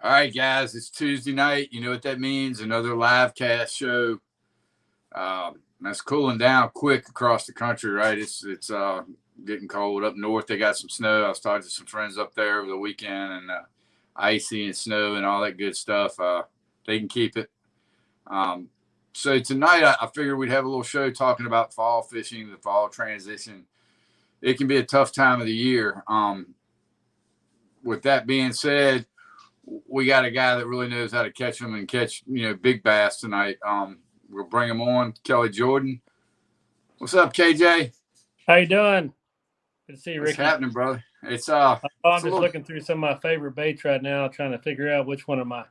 All right, guys, it's Tuesday night. You know what that means? Another live cast show. That's cooling down quick across the country, right? It's getting cold up north. They got some snow. I was talking to some friends up there over the weekend, and icy and snow and all that good stuff. They can keep it. Um, so tonight, I figured we'd have a little show talking about fall fishing, the fall transition. It can be a tough time of the year. With that being said, we got a guy that really knows how to catch them and catch big bass tonight. We'll bring him on, Kelly Jordan. What's up, KJ? How you doing? Good to see you, What's Ricky. happening, brother? I'm It's a just little. looking through some of my favorite baits right now, trying to figure out which one of my,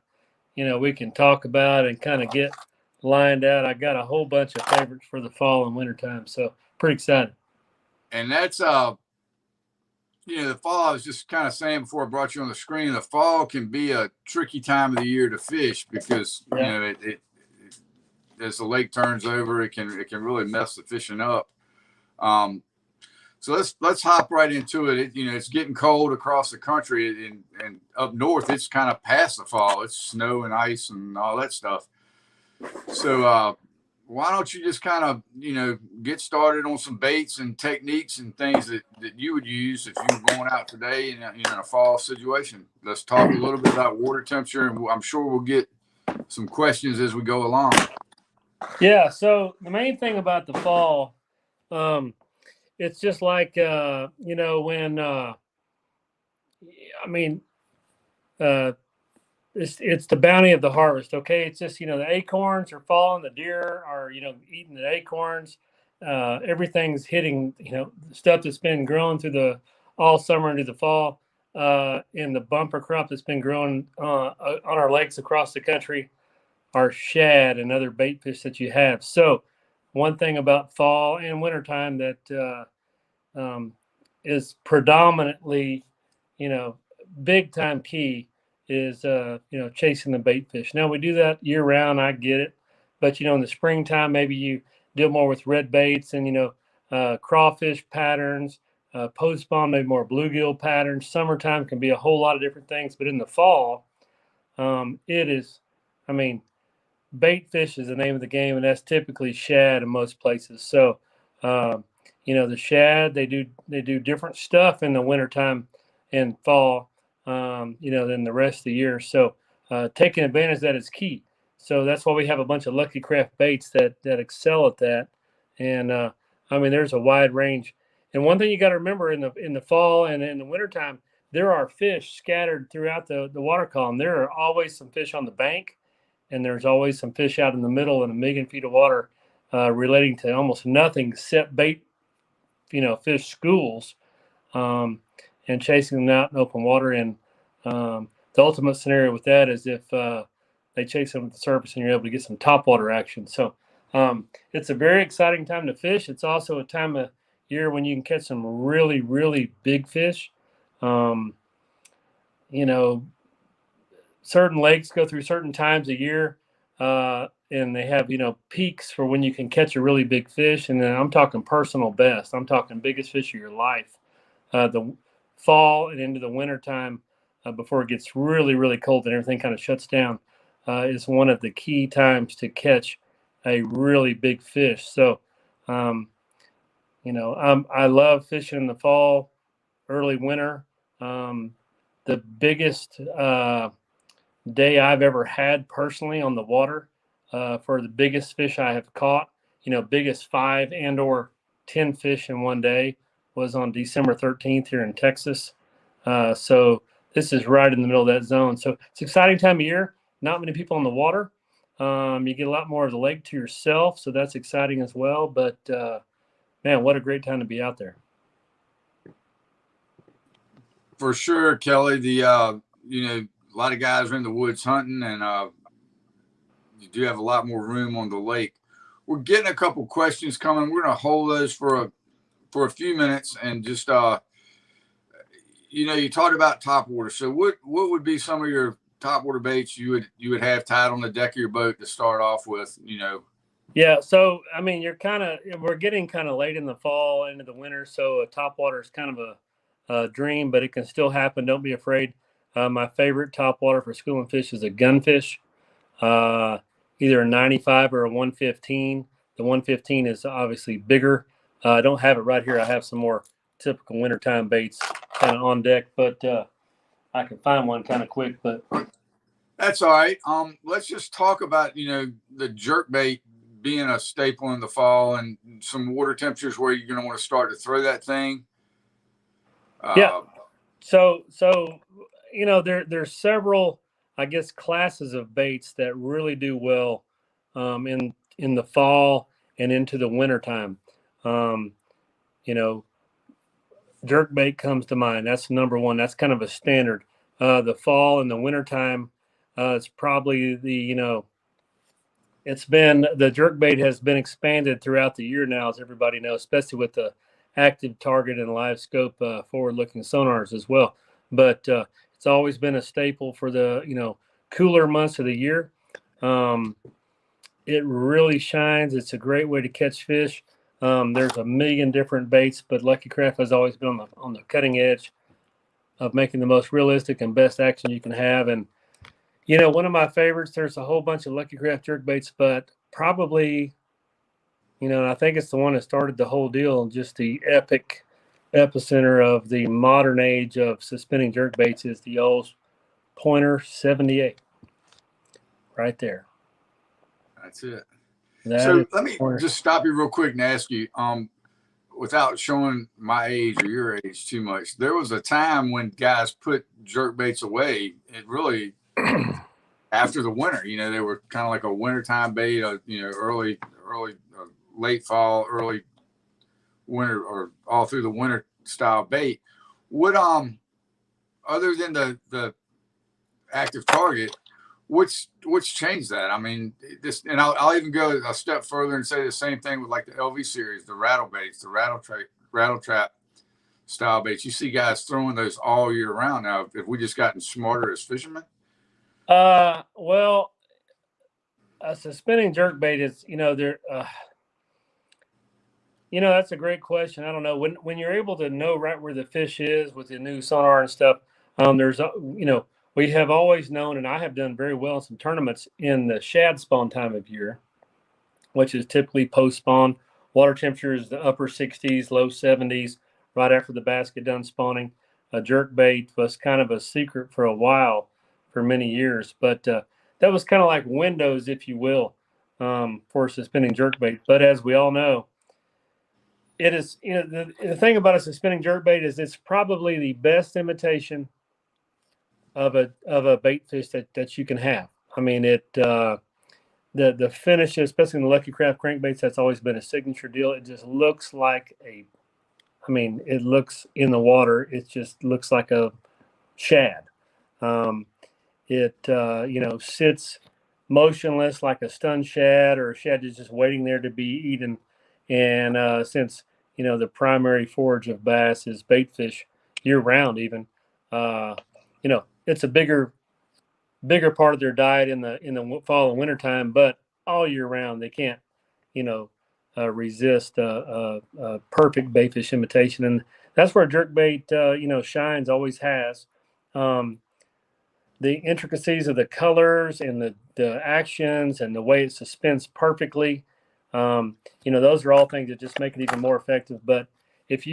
we can talk about and kind of get lined out. I got a whole bunch of favorites for the fall and winter time, so pretty excited. And that's the fall. I was just kind of saying before I brought you on the screen. The fall can be a tricky time of the year to fish because Yeah. it as the lake turns over, it can really mess the fishing up. Um, So let's hop right into it. It's getting cold across the country, and up north it's kind of past the fall. It's snow and ice and all that stuff. So why don't you just kind of get started on some baits and techniques and things that you would use if you were going out today in a fall situation. Let's talk a little bit about water temperature, and I'm sure we'll get some questions as we go along. Yeah. So the main thing about the fall, um, it's just like when I mean, uh, it's the bounty of the harvest. Okay, it's just the acorns are falling, the deer are eating the acorns. Everything's hitting stuff that's been growing through the all summer into the fall. In the bumper crop that's been growing on our lakes across the country are shad and other bait fish that you have. So one thing about fall and wintertime that um, is predominantly, you know, big time key is chasing the bait fish. Now we do that year round. I get it, but in the springtime maybe you deal more with red baits and crawfish patterns, post spawn maybe more bluegill patterns. Summertime can be a whole lot of different things, but in the fall, it is. I mean, bait fish is the name of the game, and that's typically shad in most places. So, um, the shad they do different stuff in the wintertime and fall, than the rest of the year. So, taking advantage of that is key. So that's why we have a bunch of Lucky Craft baits that excel at that. And there's a wide range. And one thing you got to remember in the fall and in the wintertime, there are fish scattered throughout the water column. There are always some fish on the bank, and there's always some fish out in the middle in a million feet of water, relating to almost nothing except bait, fish schools, um, and chasing them out in open water. And the ultimate scenario with that is if they chase them at the surface and you're able to get some topwater action. So it's a very exciting time to fish. It's also a time of year when you can catch some really, really big fish. Um, you know, Certain lakes go through certain times a year, and they have peaks for when you can catch a really big fish. And then I'm talking personal best. I'm talking biggest fish of your life. The fall and into the winter time, before it gets really really cold and everything kind of shuts down, is one of the key times to catch a really big fish. So, um, I love fishing in the fall, early winter. Um, the biggest day I've ever had personally on the water, for the biggest fish I have caught, biggest 5 and or 10 fish in one day, was on December 13th here in Texas. So this is right in the middle of that zone. So it's an exciting time of year. Not many people on the water. You get a lot more of the lake to yourself, so that's exciting as well. But man, what a great time to be out there. For sure, Kelly. A lot of guys are in the woods hunting, and you do have a lot more room on the lake. We're getting a couple questions coming. We're going to hold those for a few minutes, and just you talked about top water. So what would be some of your top water baits you would have tied on the deck of your boat to start off with? Yeah, so we're getting kind of late in the fall into the winter, so a top water is kind of a dream, but it can still happen. Don't be afraid. My favorite topwater for schooling fish is a gunfish, either a 95 or a 115. The 115 is obviously bigger. I don't have it right here. I have some more typical wintertime baits kind of on deck, but I can find one kind of quick. But That's all right. Let's just talk about, the jerk bait being a staple in the fall and some water temperatures where you're going to want to start to throw that thing. Yeah. So there's several, I guess, classes of baits that really do well in the fall and into the wintertime. You know, jerk bait comes to mind. That's number one. That's kind of a standard. The fall and the wintertime, it's probably it's been the jerk bait has been expanded throughout the year now, as everybody knows, especially with the active target and live scope forward-looking sonars as well. But it's always been a staple for the cooler months of the year. It really shines. It's a great way to catch fish. There's a million different baits, but Lucky Craft has always been on the cutting edge of making the most realistic and best action you can have. And one of my favorites, there's a whole bunch of Lucky Craft jerk baits, but probably, and I think it's the one that started the whole deal, just the epic epicenter of the modern age of suspending jerk baits is the old Pointer 78 right there. That's it. So let me just stop you real quick and ask you, without showing my age or your age too much, there was a time when guys put jerk baits away. It really after the winter, they were kind of like a wintertime bait, early, late fall, early winter, or all through the winter style bait. What other than the active target, what's changed that? I mean, this, and I'll even go a step further and say the same thing with like the LV series, the rattle baits, the rattle trap style baits. You see guys throwing those all year round now. Have we just gotten smarter as fishermen? Well, a suspending jerk bait is, that's a great question. I don't know when you're able to know right where the fish is with the new sonar and stuff. There's, we have always known, and I have done very well in some tournaments in the shad spawn time of year, which is typically post spawn. Water temperature is the upper 60s, low 70s, right after the basket done spawning. A jerk bait was kind of a secret for a while, for many years, but that was kind of like windows, if you will, for suspending jerk bait. But as we all know, it is, the thing about a suspending jerk bait is it's probably the best imitation of a bait fish that you can have. I mean, the finish, especially in the Lucky Craft crankbaits, that's always been a signature deal. It just looks like it looks in the water. It just looks like a shad. It sits motionless like a stunned shad, or a shad is just waiting there to be eaten. And since the primary forage of bass is bait fish year round, even it's a bigger part of their diet in the fall and winter time, but all year round they can't resist a perfect bait fish imitation, and that's where jerk bait shines, always has. The intricacies of the colors and the actions and the way it suspends perfectly, those are all things that just make it even more effective. But if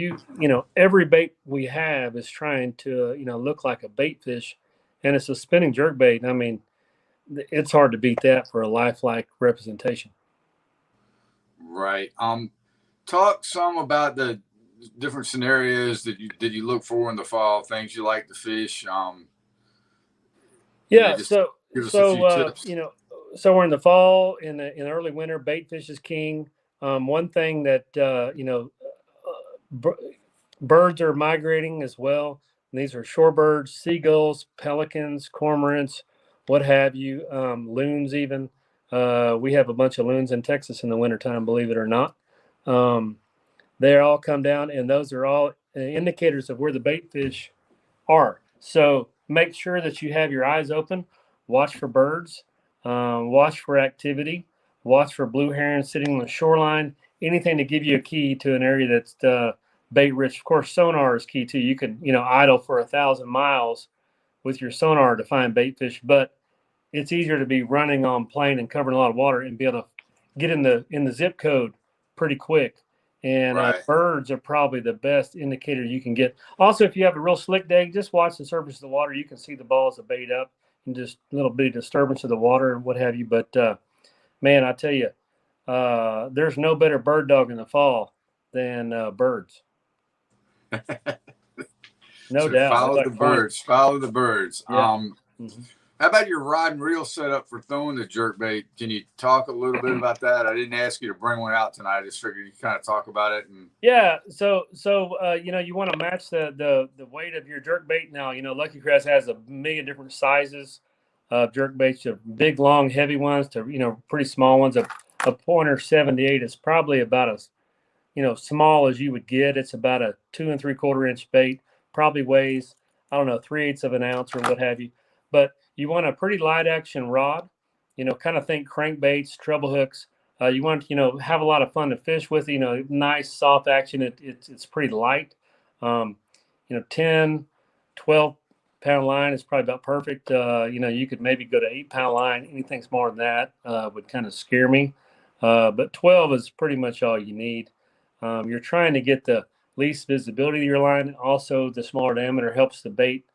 every bait we have is trying to look like a bait fish, and it's a spinning jerk bait, I mean, it's hard to beat that for a lifelike representation. Right. Talk some about the different scenarios that you look for in the fall, things you like to fish. Yeah. So we're in the fall, in the early winter, bait fish is king. One thing that birds are migrating as well. And these are shorebirds, seagulls, pelicans, cormorants, what have you, loons even. We have a bunch of loons in Texas in the wintertime, believe it or not. They all come down, and those are all indicators of where the bait fish are. So make sure that you have your eyes open. Watch for birds. Watch for activity. Watch for blue herons sitting on the shoreline. Anything to give you a key to an area that's bait rich. Of course, sonar is key too. You can idle for 1,000 miles with your sonar to find bait fish, but it's easier to be running on plane and covering a lot of water and be able to get in the zip code pretty quick. And Right. birds are probably the best indicator you can get. Also, if you have a real slick day, just watch the surface of the water. You can see the balls of bait up and just a little bit of disturbance of the water and what have you. But man, I tell you, there's no better bird dog in the fall than birds. No So doubt. follow the Like flying. birds. Follow the birds. Yeah. Mm-hmm. How about your rod and reel setup for throwing the jerk bait? Can you talk a little bit about that? I didn't ask you to bring one out tonight. I just figured you kind of talk about it. And Yeah, so you want to match the weight of your jerk bait. Now, Lucky Crest has a million different sizes of jerk baits. You have big, long, heavy ones to pretty small ones. A pointer 78 is probably about as small as you would get. It's about a 2 3/4 inch bait. Probably weighs, I don't know, 3/8 of an ounce or what have you. But you want a pretty light action rod. Kind of think crankbaits, treble hooks. You want to, have a lot of fun to fish with. Nice soft action. It's pretty light. 10, 12 pound line is probably about perfect. You could maybe go to 8 pound line. Anything smaller than that would kind of scare me. But 12 is pretty much all you need. You're trying to get the least visibility of your line. Also, the smaller diameter helps the bait,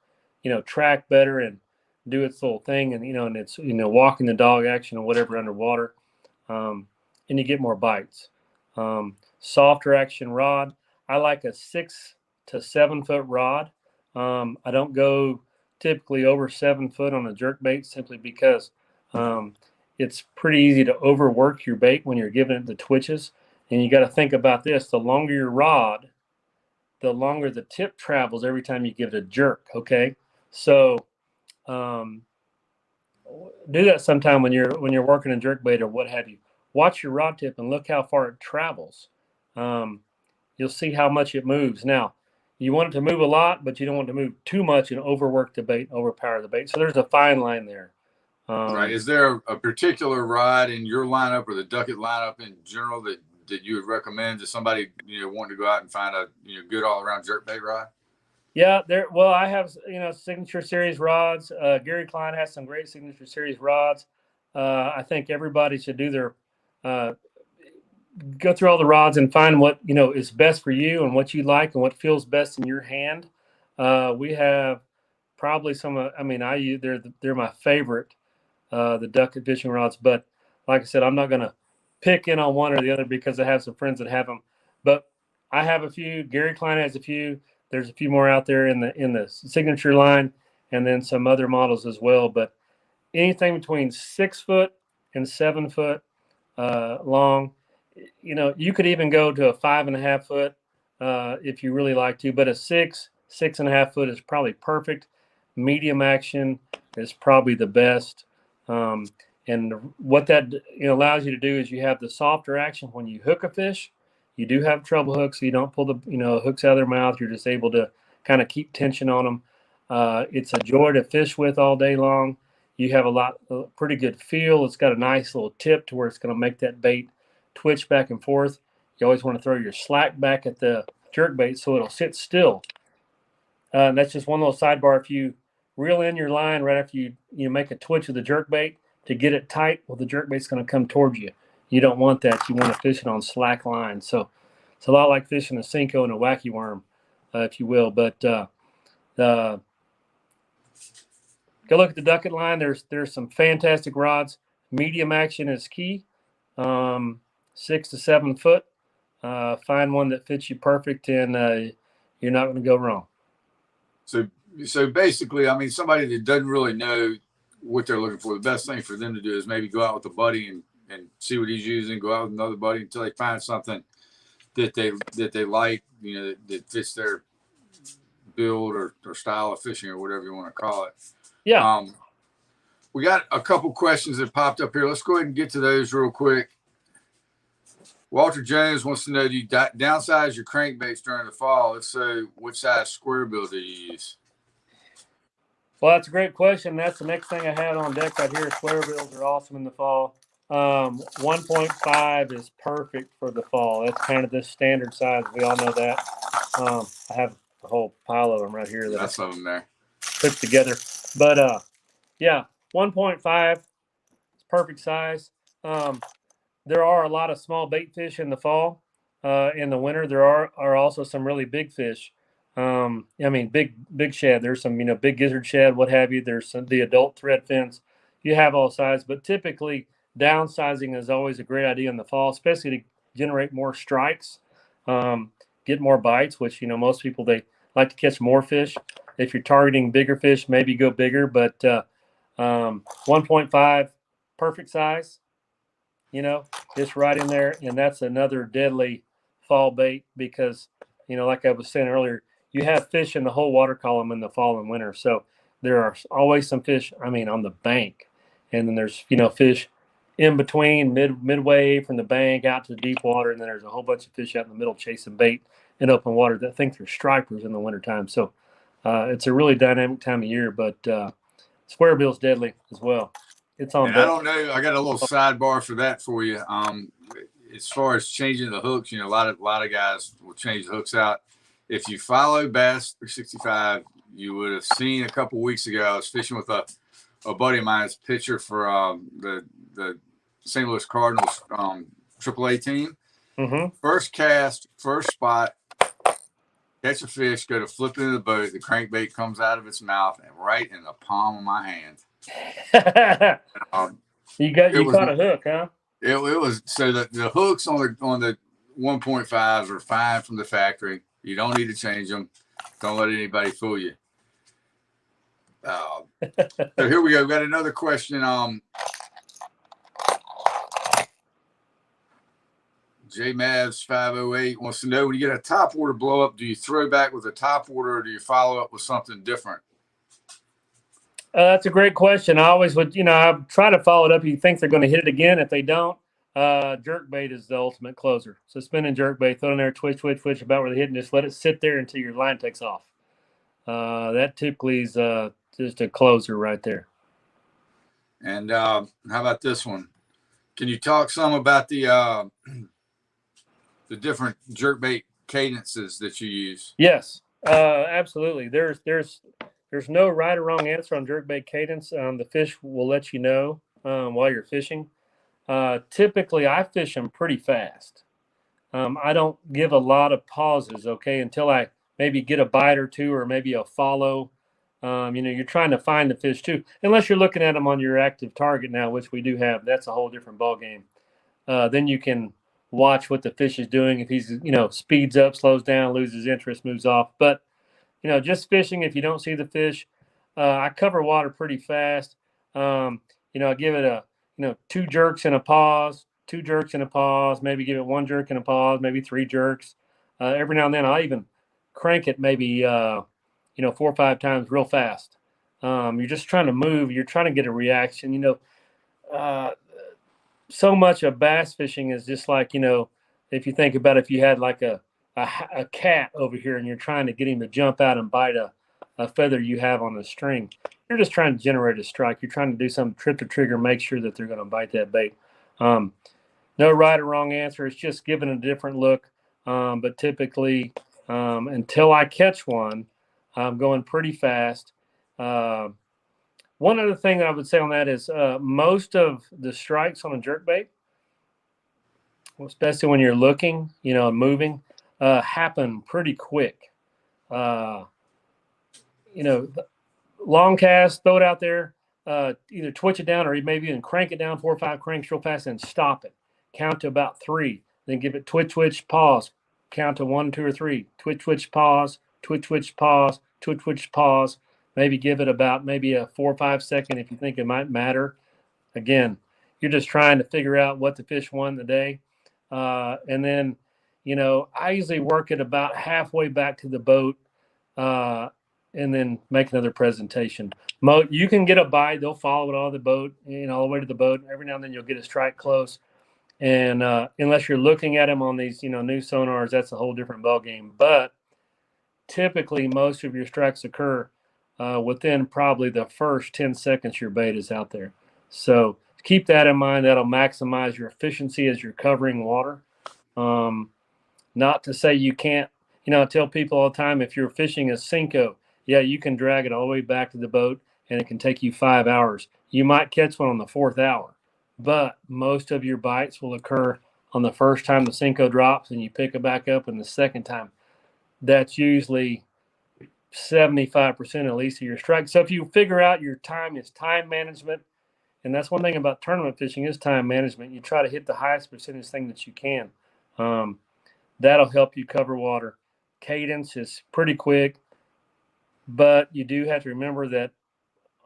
track better and do its little thing. And it's walking the dog action or whatever underwater. And you get more bites. Softer action rod. I like a 6 to 7 foot rod. I don't go typically over 7 foot on a jerk bait simply because it's pretty easy to overwork your bait when you're giving it the twitches. And you got to think about this: the longer your rod, the longer the tip travels every time you give it a jerk. Okay, so do that sometime when you're working a jerk bait or what have you. Watch your rod tip and look how far it travels. You'll see how much it moves. Now, you want it to move a lot, but you don't want it to move too much and overwork the bait, overpower the bait. So there's a fine line there. right. Is there a particular rod in your lineup or the Duckett lineup in general that you would recommend to somebody wanting to go out and find a good all around jerk bait rod? Yeah, well, I have signature series rods. Gary Klein has some great signature series rods. I think everybody should do their go through all the rods and find what is best for you and what you like and what feels best in your hand. We have probably some. I use they're my favorite, the Duckett fishing rods. But like I said, I'm not going to pick in on one or the other because I have some friends that have them. But I have a few. Gary Klein has a few. There's a few more out there in the signature line, and then some other models as well. But anything between 6 foot and 7 foot long. You could even go to a 5.5 foot if you really like to. But a 6.5 foot is probably perfect. Medium action is probably the best. And what that allows you to do is you have the softer action when you hook a fish. You do have treble hooks, so you don't pull the hooks out of their mouth. You're just able to kind of keep tension on them. It's a joy to fish with all day long. You have a pretty good feel. It's got a nice little tip to where it's going to make that bait twitch back and forth. You always want to throw your slack back at the jerk bait so it'll sit still. And that's just one little sidebar. If you reel in your line right after you make a twitch of the jerk bait to get it tight, well, the jerk bait's going to come towards you. You don't want that. You want to fish it on slack line. So it's a lot like fishing a Cinco and a wacky worm, if you will. But go look at the Duckett line. There's some fantastic rods. Medium action is key. 6 to 7 foot. Find one that fits you perfect, and you're not going to go wrong. So basically, somebody that doesn't really know what they're looking for, the best thing for them to do is maybe go out with a buddy and see what he's using, go out with another buddy until they find something that they like, that fits their build or style of fishing or whatever you want to call it. Yeah. We got a couple questions that popped up here. Let's go ahead and get to those real quick. Walter Jones wants to know, do you downsize your crankbaits during the fall? If so, what size square bill do you use? Well, that's a great question. That's the next thing I had on deck right here. Square bills are awesome in the fall. 1.5 is perfect for the fall. That's kind of the standard size. We all know that. I have a whole pile of them right here that That's of them there. put together. But yeah, 1.5 is perfect size. Um, there are a lot of small bait fish in the fall. In the winter, there are also some really big fish. I mean, big shad. There's some big gizzard shad, what have you. There's the adult thread fins. You have all sizes, but typically downsizing is always a great idea in the fall, especially to generate more strikes, um, get more bites. Which most people they like to catch more fish. If you're targeting bigger fish, maybe go bigger, but 1.5, perfect size, just right in there. And that's another deadly fall bait because, like I was saying earlier, you have fish in the whole water column in the fall and winter. So there are always some fish, on the bank. And then there's, fish in between, midway from the bank out to the deep water. And then there's a whole bunch of fish out in the middle chasing bait in open water that think they're stripers in the wintertime. So it's a really dynamic time of year, but square bill's deadly as well. It's on. And I don't know. I got a little sidebar for that for you. As far as changing the hooks, a lot of guys will change the hooks out. If you follow Bass 365, you would have seen a couple weeks ago. I was fishing with a buddy of mine's pitcher for the St. Louis Cardinals AAA team. Mm-hmm. First cast, first spot, catch a fish, go to flip into the boat. The crankbait comes out of its mouth and right in the palm of my hand. You caught a hook, huh? It was so the hooks on the 1.5s are fine from the factory. You don't need to change them. Don't let anybody fool you. So here we go. We got another question. JMavs 508 wants to know, when you get a top water blow up, do you throw back with a top water or do you follow up with something different? That's a great question. I always would, I try to follow it up. You think they're going to hit it again. If they don't, jerk bait is the ultimate closer. So spinning jerk bait, throw it in there, twitch about where they hit, and just let it sit there until your line takes off. That typically is just a closer right there. And how about this one? Can you talk some about the different jerkbait cadences that you use? Yes, absolutely. There's no right or wrong answer on jerkbait cadence. The fish will let you know while you're fishing. Typically, I fish them pretty fast. I don't give a lot of pauses, until I maybe get a bite or two or maybe a follow. You're trying to find the fish too, unless you're looking at them on your active target now, which we do have. That's a whole different ball game. Then you can watch what the fish is doing. If he's, speeds up, slows down, loses interest, moves off. But, just fishing, if you don't see the fish, I cover water pretty fast. I give it a, 2 jerks and a pause, 2 jerks and a pause, maybe give it 1 jerk and a pause, maybe 3 jerks. Every now and then I'll even crank it maybe, 4 or 5 times real fast. You're just trying to move. You're trying to get a reaction. So much of bass fishing is just like, if you think about it, if you had like a cat over here and you're trying to get him to jump out and bite a feather you have on the string, you're just trying to generate a strike. You're trying to do something, trip the trigger, make sure that they're going to bite that bait. No right or wrong answer. It's just giving a different look. But typically, until I catch one, I'm going pretty fast. One other thing that I would say on that is most of the strikes on a jerkbait, especially when you're looking, and moving, happen pretty quick. Long cast, throw it out there, either twitch it down or maybe even crank it down 4 or 5 cranks real fast and stop it. Count to about 3, then give it twitch, pause. Count to 1, 2, or 3. Twitch, pause. Twitch, pause. Twitch, pause. Maybe give it about maybe a 4 or 5 second if you think it might matter. Again, you're just trying to figure out what the fish won the day. And then, I usually work it about halfway back to the boat and then make another presentation. You can get a bite. They'll follow it all the boat, all the way to the boat. Every now and then you'll get a strike close. And unless you're looking at them on these, new sonars, that's a whole different ballgame. But typically most of your strikes occur within probably the first 10 seconds your bait is out there. So keep that in mind. That'll maximize your efficiency as you're covering water. Not to say you can't, I tell people all the time, if you're fishing a Cinco, yeah, you can drag it all the way back to the boat and it can take you 5 hours. You might catch one on the 4th hour, but most of your bites will occur on the first time the Senko drops and you pick it back up, and the second time. That's usually 75% at least of your strikes. So if you figure out your time is time management, and that's one thing about tournament fishing is time management. You try to hit the highest percentage thing that you can. That'll help you cover water. Cadence is pretty quick, but you do have to remember that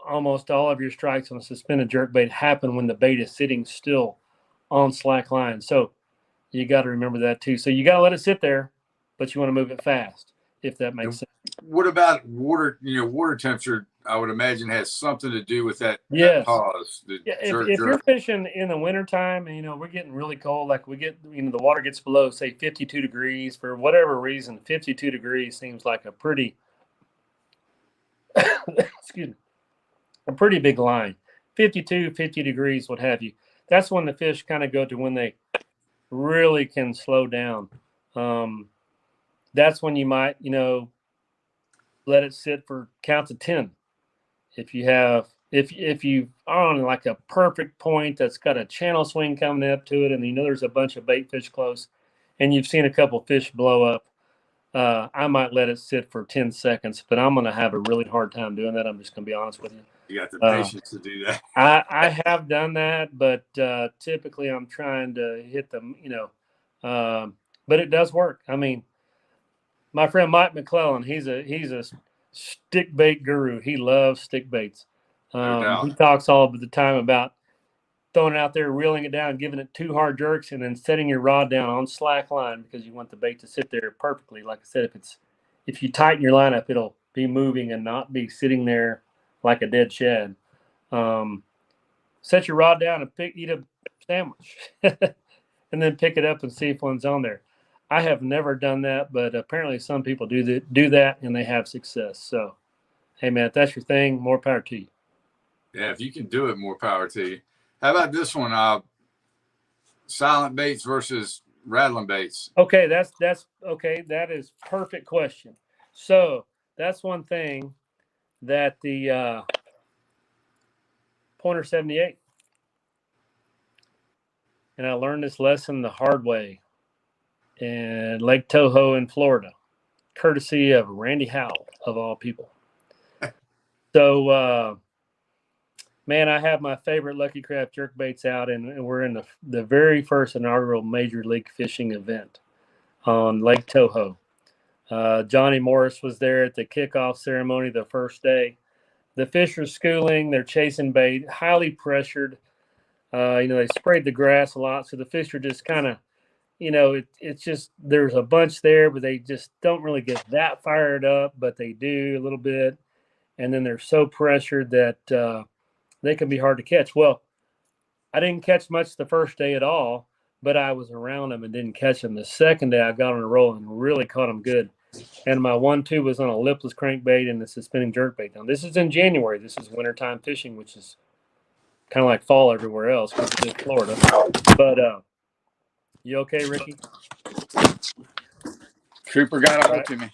almost all of your strikes on a suspended jerkbait happen when the bait is sitting still on slack line. So you got to remember that too. So you got to let it sit there, but you want to move it fast, if that makes sense. What about water? Water temperature, I would imagine, has something to do with that, yes. that pause. If you're fishing in the wintertime and, we're getting really cold, like we get, the water gets below, say, 52 degrees for whatever reason, 52 degrees seems like a pretty, excuse me, a pretty big line. 52, 50 degrees, what have you. That's when the fish kind of go to when they really can slow down. That's when you might, let it sit for count to 10. If you have, if you are on like a perfect point that's got a channel swing coming up to it, and there's a bunch of bait fish close, and you've seen a couple fish blow up, I might let it sit for 10 seconds, but I'm going to have a really hard time doing that. I'm just going to be honest with you. You got the patience to do that. I have done that, but typically I'm trying to hit them, but it does work. I mean, my friend Mike McClellan, he's a stick bait guru. He loves stick baits. He talks all the time about throwing it out there, reeling it down, giving it 2 hard jerks, and then setting your rod down on slack line because you want the bait to sit there perfectly. Like I said, if you tighten your line up, it'll be moving and not be sitting there like a dead shad. Set your rod down and eat a sandwich, and then pick it up and see if one's on there. I have never done that, but apparently some people do that and they have success. So, hey man, if that's your thing, more power to you. Yeah, if you can do it, more power to you. How about this one? Silent baits versus rattling baits. Okay, that's okay. That is perfect question. So that's one thing that the Pointer 78, and I learned this lesson the hard way in Lake Toho in Florida, courtesy of Randy Howell, of all people. So, man, I have my favorite Lucky Craft jerkbaits out, and we're in the very first inaugural Major League Fishing event on Lake Toho. Johnny Morris was there at the kickoff ceremony the first day. The fish are schooling. They're chasing bait, highly pressured. They sprayed the grass a lot, so the fish are just kind of, it's just there's a bunch there, but they just don't really get that fired up, but they do a little bit. And then they're so pressured that they can be hard to catch. Well, I didn't catch much the first day at all, but I was around them and didn't catch them. The second day, I got on a roll and really caught them good. And my 1-2 was on a lipless crankbait and the suspending jerkbait. Now, this is in January. This is wintertime fishing, which is kind of like fall everywhere else because it's just Florida. But you okay, Ricky? Cooper got a hold to me.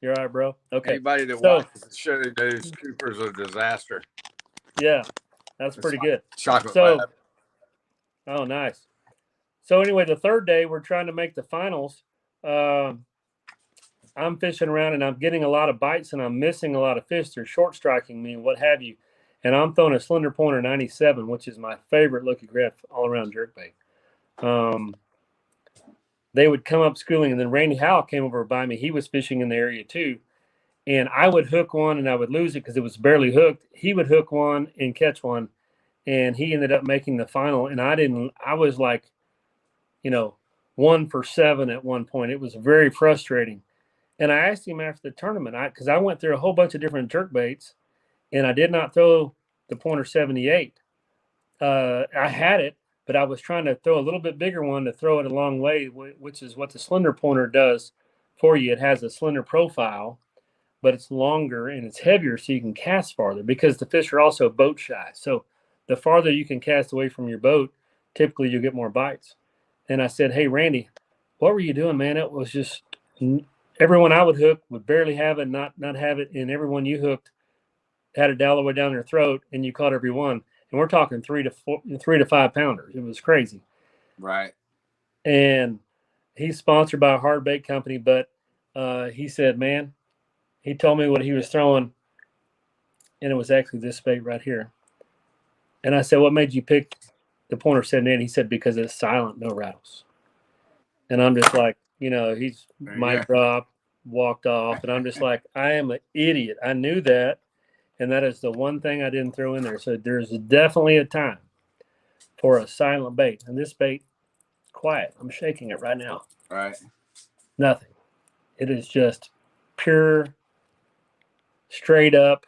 You're all right, bro? Okay. Anybody that watches the show knows Cooper's a disaster. Yeah, that's pretty good. Chocolate lab. Oh, nice. So anyway, the third day, we're trying to make the finals. I'm fishing around, and I'm getting a lot of bites, and I'm missing a lot of fish. They're short striking me and what have you. And I'm throwing a Slender Pointer 97, which is my favorite Lucky Craft all-around jerkbait. They would come up schooling, and then Randy Howell came over by me. He was fishing in the area too. And I would hook one, and I would lose it because it was barely hooked. He would hook one and catch one, and he ended up making the final. And I was like, 1 for 7 at one point. It was very frustrating. And I asked him after the tournament, because I went through a whole bunch of different jerkbaits, and I did not throw the Pointer 78. I had it, but I was trying to throw a little bit bigger one to throw it a long way, which is what the Slender Pointer does for you. It has a slender profile, but it's longer and it's heavier, so you can cast farther because the fish are also boat shy. So the farther you can cast away from your boat, typically you'll get more bites. And I said, hey, Randy, what were you doing, man? It was just everyone I would hook would barely have it, not have it, and everyone you hooked had it all the way down their throat, and you caught every one. And we're talking 3 to 5 pounders. It was crazy. Right. And he's sponsored by a hard bait company, but he said, man, he told me what he was throwing, and it was actually this bait right here. And I said, what made you pick the pointer 7-8? He said, because it's silent, no rattles. And I'm just like, he's mic drop, walked off, and I'm just like, I am an idiot. I knew that, and that is the one thing I didn't throw in there. So there's definitely a time for a silent bait, and this bait, quiet. I'm shaking it right now. Right. Nothing. It is just pure, straight up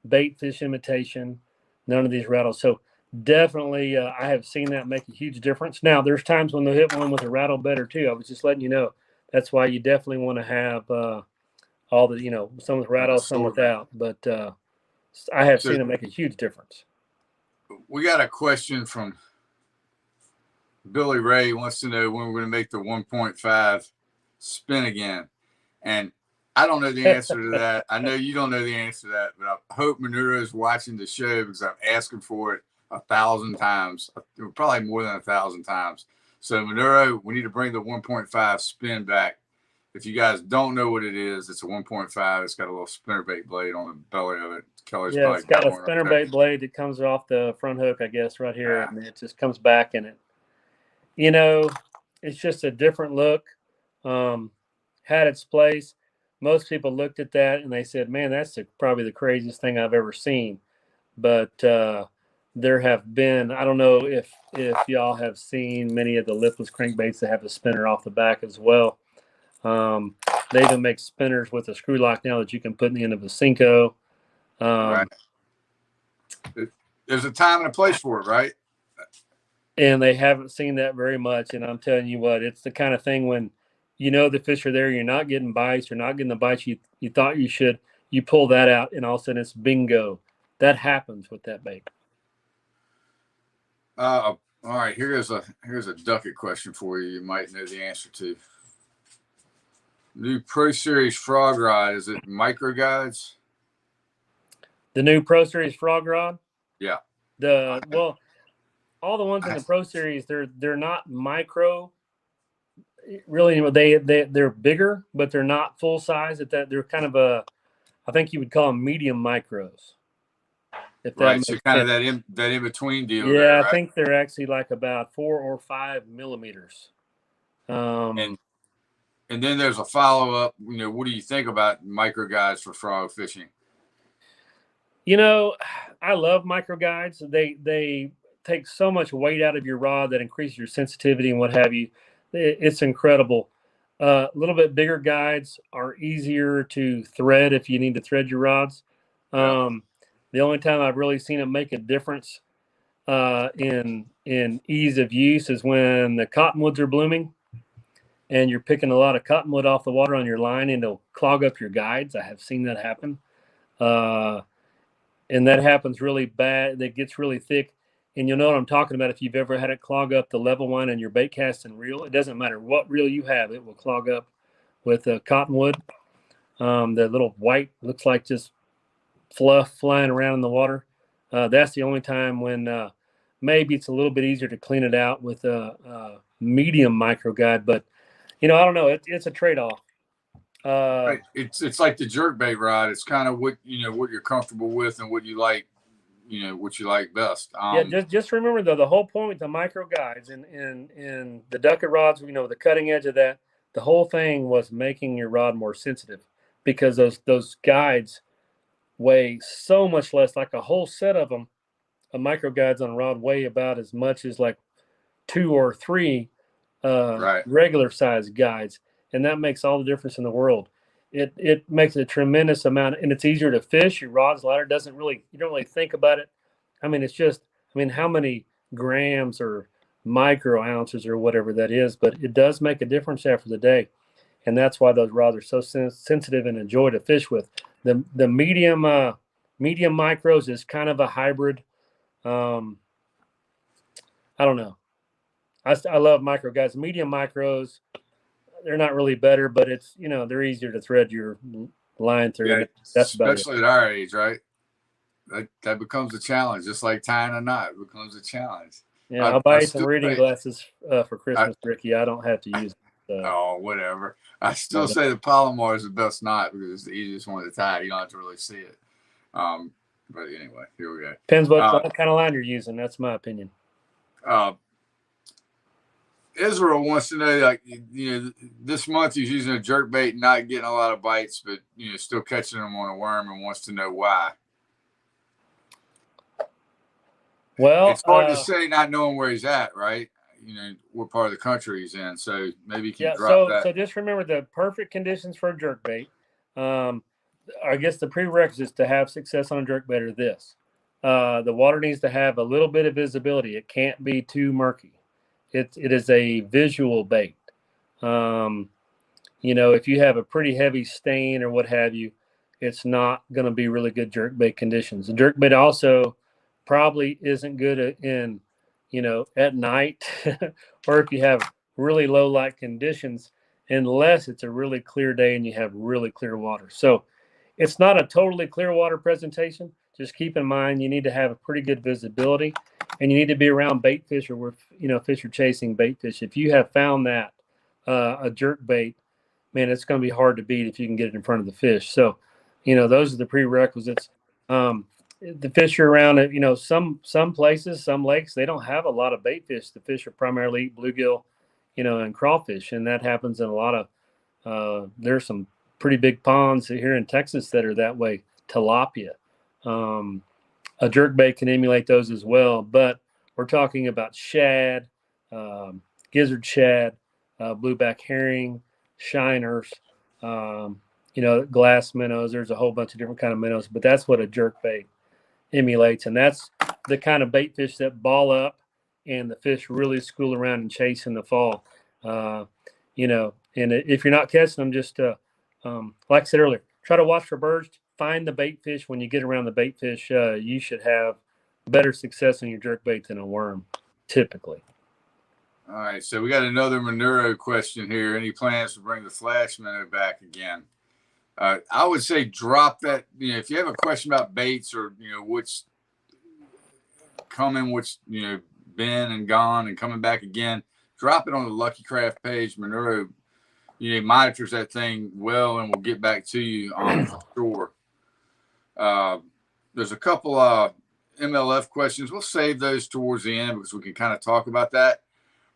bait fish imitation. None of these rattles. So definitely, I have seen that make a huge difference. Now, there's times when they'll hit one with a rattle better too. I was just letting you know. That's why you definitely want to have all the, some with rattle, some without. But I have seen it make a huge difference. We got a question from Billy Ray. He wants to know when we're going to make the 1.5 spin again. And I don't know the answer to that. I know you don't know the answer to that, but I hope Manuro is watching the show because I've asked him for it 1,000 times, probably more than 1,000 times. So Manuro, we need to bring the 1.5 spin back. If you guys don't know what it is, it's a 1.5. It's got a little spinnerbait blade on the belly of it. Kelly's it's got a spinnerbait blade that comes off the front hook, I guess, right here, and it just comes back in it. It's just a different look. Had its place. Most people looked at that and they said, man, that's probably the craziest thing I've ever seen. But there have been, I don't know if y'all have seen many of the lipless crankbaits that have a spinner off the back as well. They even make spinners with a screw lock now that you can put in the end of a Cinco. Right. There's a time and a place for it, right? And they haven't seen that very much. And I'm telling you what, it's the kind of thing when the fish are there, you're not getting bites, you're not getting the bites you thought you should. You pull that out, and all of a sudden it's bingo. That happens with that bait. All right, here's a ducket question for you. You might know the answer to. New Pro Series frog rod, is it micro guides? The new Pro Series frog rod? Yeah. All the ones in the Pro Series, they're not micro. Really, they're bigger, but they're not full size. They're kind of I think you would call them medium micros. If that right, so kind sense. Of that in between deal. Yeah, there, right? I think they're actually like about 4 or 5 millimeters. And then there's a follow up. What do you think about micro guides for frog fishing? I love micro guides. They take so much weight out of your rod that increases your sensitivity and what have you. It's incredible. A little bit bigger guides are easier to thread if you need to thread your rods. The only time I've really seen it make a difference in ease of use is when the cottonwoods are blooming and you're picking a lot of cottonwood off the water on your line, and it'll clog up your guides. I have seen that happen. And that happens really bad. It gets really thick. And you'll know what I'm talking about if you've ever had it clog up the level line in your bait casting reel. It doesn't matter what reel you have, it will clog up with cottonwood. The little white looks like just fluff flying around in the water. That's the only time when maybe it's a little bit easier to clean it out with a medium micro guide. But, I don't know. It's a trade-off. Right. It's like the jerkbait rod. It's kind of what you're comfortable with and what you like. What you like best. Just remember though, the whole point with the micro guides and the ducket rods, the cutting edge of that, the whole thing was making your rod more sensitive, because those guides weigh so much less. Like a whole set of them, a micro guides on a rod weigh about as much as like 2 or 3 regular size guides, and that makes all the difference in the world. It makes a tremendous amount, and it's easier to fish. Your rod's lighter. You don't really think about it. I mean, it's just, how many grams or micro ounces or whatever that is, but it does make a difference after the day. And that's why those rods are so sensitive and a joy to fish with. The medium micros is kind of a hybrid. I don't know. I love micro guys. Medium micros, they're not really better, but it's, they're easier to thread your line through. Yeah, that's especially at our age, right? that becomes a challenge, just like tying a knot. It becomes a challenge. Yeah, I'll buy I you some still reading say, glasses for I, Christmas, Ricky. I don't have to use it. oh, whatever. I still But, say the Palomar is the best knot because it's the easiest one to tie. You don't have to really see it. But anyway, here we go. depends what kind of line you're using. That's my opinion. Israel wants to know, like, this month he's using a jerk bait, not getting a lot of bites, but still catching them on a worm, and wants to know why. Well, it's hard to say, not knowing where he's at, right? What part of the country he's in, so maybe you can drop that. So just remember the perfect conditions for a jerk bait. I guess the prerequisites to have success on a jerk bait are this: the water needs to have a little bit of visibility. It can't be too murky. It is a visual bait. If you have a pretty heavy stain or what have you, it's not going to be really good jerk bait conditions. The jerk bait also probably isn't good in, at night or if you have really low light conditions, unless it's a really clear day and you have really clear water. So it's not a totally clear water presentation. Just keep in mind, you need to have a pretty good visibility, and you need to be around bait fish or where, fish are chasing bait fish. If you have found that a jerk bait, man, it's going to be hard to beat if you can get it in front of the fish. So, those are the prerequisites. The fish are around it. Some places, some lakes, they don't have a lot of bait fish. The fish are primarily eat bluegill, and crawfish, and that happens in a lot of. There's some pretty big ponds here in Texas that are that way. Tilapia, a jerk bait can emulate those as well. But we're talking about shad, gizzard shad, blueback herring, shiners, glass minnows. There's a whole bunch of different kind of minnows, but that's what a jerk bait emulates, and that's the kind of bait fish that ball up and the fish really school around and chase in the fall. And if you're not catching them, just like I said earlier, try to watch for birds. Find the bait fish. When you get around the bait fish, you should have better success on your jerk bait than a worm, typically. All right, so we got another Monero question here. Any plans to bring the flash minnow back again? I would say drop that. If you have a question about baits or what's coming, what's been and gone and coming back again, drop it on the Lucky Craft page. Monero, monitors that thing well and will get back to you for sure. There's a couple MLF questions. We'll save those towards the end because we can kind of talk about that.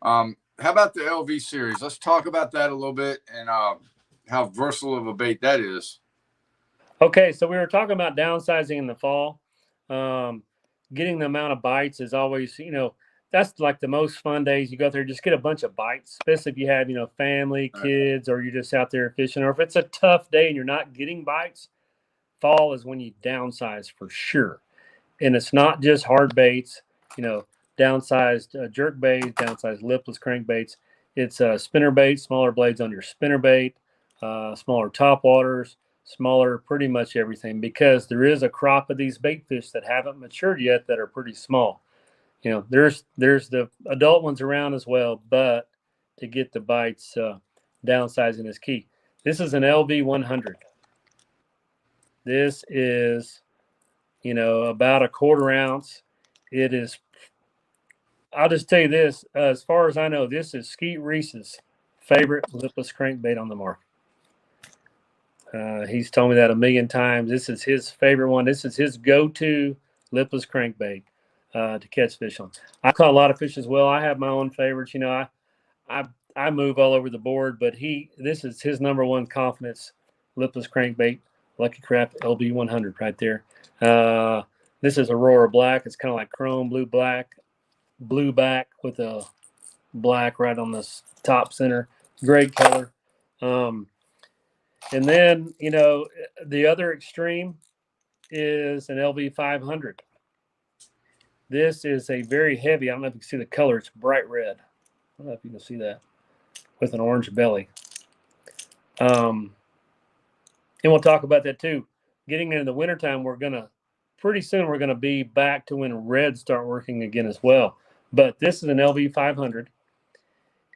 How about the LV series? Let's talk about that a little bit and how versatile of a bait that is. Okay, so we were talking about downsizing in the fall. Getting the amount of bites is always, that's like the most fun days. You go out there, just get a bunch of bites, especially if you have, family, kids, or you're just out there fishing. Or if it's a tough day and you're not getting bites, fall is when you downsize for sure. And it's not just hard baits, downsized jerk baits, downsized lipless crankbaits. It's spinner bait, smaller blades on your spinner bait, smaller topwaters, smaller pretty much everything, because there is a crop of these bait fish that haven't matured yet that are pretty small. There's the adult ones around as well, but to get the bites, downsizing is key. This is an LV 100. This is, about a quarter ounce. It is, I'll just tell you this, as far as I know, this is Skeet Reese's favorite lipless crankbait on the market. He's told me that a million times. This is his favorite one. This is his go-to lipless crankbait to catch fish on. I caught a lot of fish as well. I have my own favorites. I move all over the board, but this is his number one confidence lipless crankbait, Lucky Craft LB 100 right there. This is Aurora Black. It's kind of like chrome blue back with a black right on the top center. Great color. And then, the other extreme is an LV 500. This is a very heavy, I don't know if you can see the color, it's bright red. I don't know if you can see that, with an orange belly. And we'll talk about that too. Getting into the wintertime, pretty soon we're going to be back to when reds start working again as well. But this is an LV 500.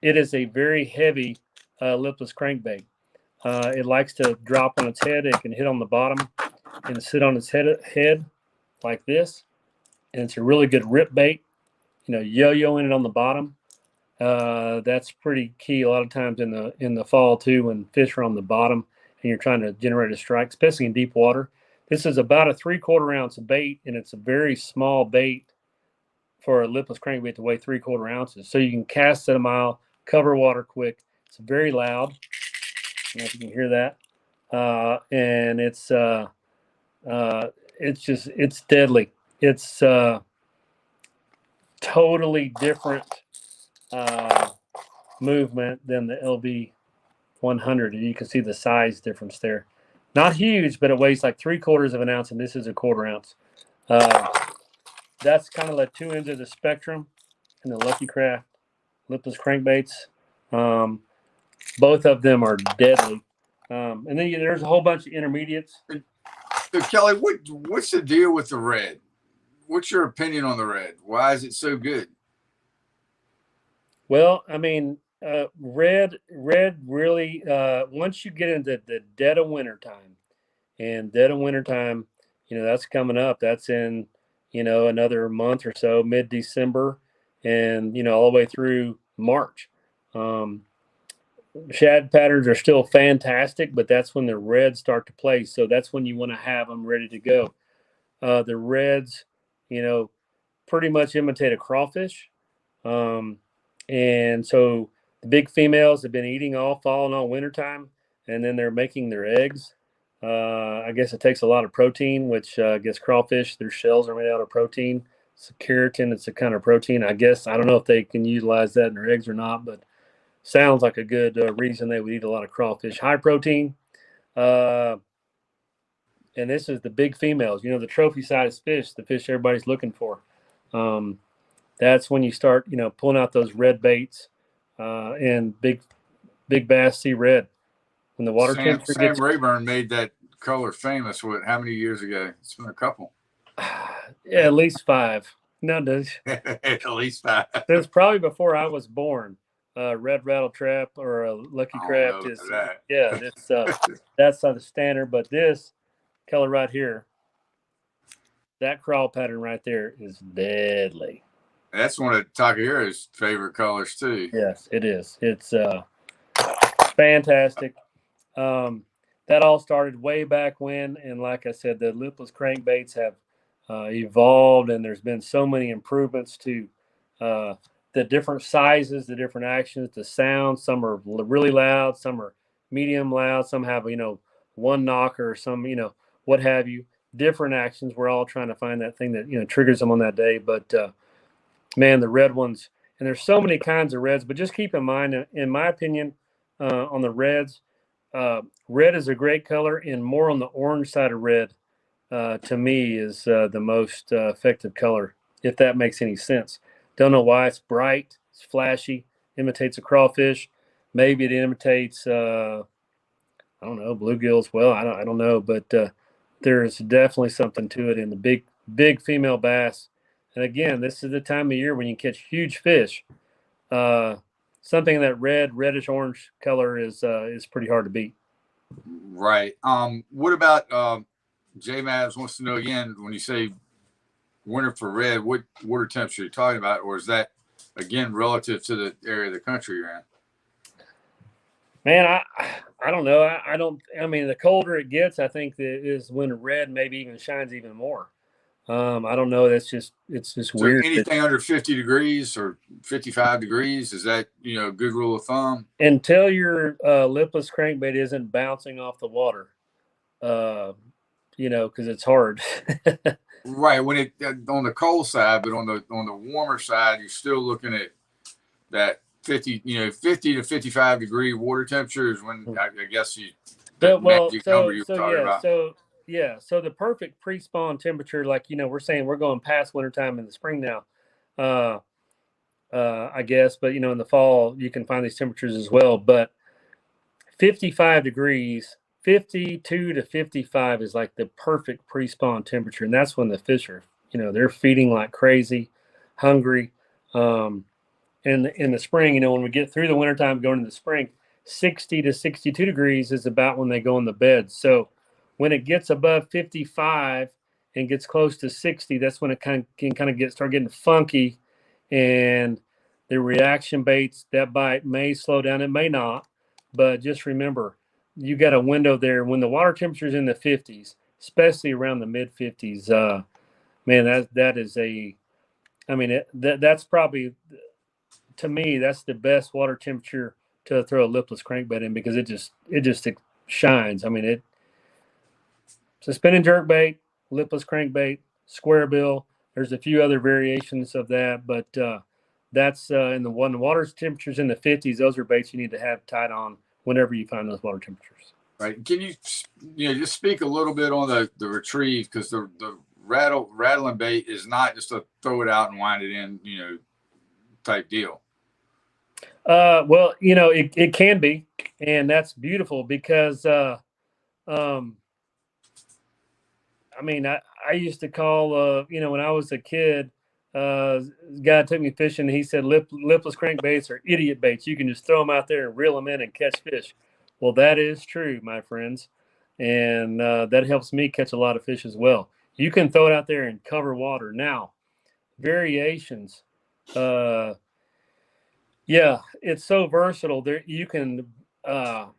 It is a very heavy lipless crankbait. It likes to drop on its head. It can hit on the bottom and sit on its head. like this, and it's a really good rip bait, yo-yoing it on the bottom. That's pretty key a lot of times in the fall too, when fish are on the bottom and you're trying to generate a strike, especially in deep water. This is about a 3/4 ounce bait, and it's a very small bait for a lipless crankbait to weigh 3/4 ounces. So you can cast at a mile, cover water quick. It's very loud. I don't know if you can hear that. And it's deadly. It's totally different movement than the LV 100. You can see the size difference there. Not huge, but it weighs like 3/4 of an ounce, and this is a 1/4 ounce. That's kind of like two ends of the spectrum in the Lucky Craft lipless crankbaits. Both of them are deadly. And then there's a whole bunch of intermediates. So Kelly, what's the deal with the red? What's your opinion on the red? Why is it so good? Well, I mean, red really, once you get into the dead of wintertime, and dead of wintertime, that's coming up. That's in, another month or so, mid-December, and, all the way through March. Shad patterns are still fantastic, but that's when the reds start to play. So that's when you want to have them ready to go. The reds, pretty much imitate a crawfish. And so the big females have been eating all fall and all wintertime, and then they're making their eggs. I guess it takes a lot of protein, which I guess crawfish, their shells are made out of protein. It's a keratin. It's a kind of protein. I guess I don't know if they can utilize that in their eggs or not, but sounds like a good reason they would eat a lot of crawfish. High protein. And this is the big females, the trophy sized fish, the fish everybody's looking for. That's when you start, pulling out those red baits and big bass see red. When the water temperature Sam Rayburn made that color famous. How many years ago? It's been a couple. Yeah, at least 5. No, at least 5. It was probably before I was born. Red rattle trap or a Lucky Craft is that's not the standard. But this color right here, that crawl pattern right there is deadly. That's one of Takahira's favorite colors too. Yes, it is. It's fantastic. That all started way back when, and like I said, the lipless crankbaits have evolved, and there's been so many improvements to the different sizes, the different actions, the sounds. Some are really loud, some are medium loud, some have one knocker, some what have you. Different actions. We're all trying to find that thing that triggers them on that day. But man, the red ones, and there's so many kinds of reds. But just keep in mind, in my opinion, on the reds, red is a great color, and more on the orange side of red, to me, is the most effective color, if that makes any sense. Don't know why. It's bright, it's flashy, imitates a crawfish. Maybe it imitates, I don't know, bluegills. Well, I don't know, but there's definitely something to it in the big female bass. And again, this is the time of year when you catch huge fish. Something in that reddish orange color is pretty hard to beat. Right. What about J Mavs wants to know again, when you say winter for red, what water temperature are you talking about, or is that again relative to the area of the country you're in? Man, I don't know. I mean, the colder it gets, I think that is when red maybe even shines even more. I don't know. It's just so weird. Anything under 50 degrees or 55 degrees, is that, a good rule of thumb? Until your lipless crankbait isn't bouncing off the water, because it's hard. Right. When it on the cold side, but on the warmer side, you're still looking at that 50 to 55 degree water temperature is when I guess magic number you're talking about. So the perfect pre-spawn temperature, like we're saying we're going past wintertime in the spring now, I guess, but in the fall you can find these temperatures as well. But 55 degrees, 52 to 55 is like the perfect pre-spawn temperature, and that's when the fish are, they're feeding like crazy, hungry. In the spring, when we get through the wintertime going into the spring, 60 to 62 degrees is about when they go in the bed. So when it gets above 55, and gets close to 60, that's when it can kind of start getting funky, and the reaction baits, that bite may slow down. It may not, but just remember, you got a window there when the water temperature is in the 50s, especially around the mid 50s. Man, that is I mean, that's probably, to me, that's the best water temperature to throw a lipless crankbait in, because it just shines. I mean, it's a spinning jerkbait, lipless crankbait, square bill. There's a few other variations of that, but that's in the water temperatures in the 50s. Those are baits you need to have tied on whenever you find those water temperatures. Right. Can you just speak a little bit on the retrieve, because the rattling bait is not just a throw it out and wind it in, type deal. Well, it can be, and that's beautiful, because I mean, I used to call, when I was a kid, guy took me fishing. He said lipless crankbaits are idiot baits. You can just throw them out there and reel them in and catch fish. Well, that is true, my friends. And that helps me catch a lot of fish as well. You can throw it out there and cover water. Now, variations. Yeah, it's so versatile. There, you can, again,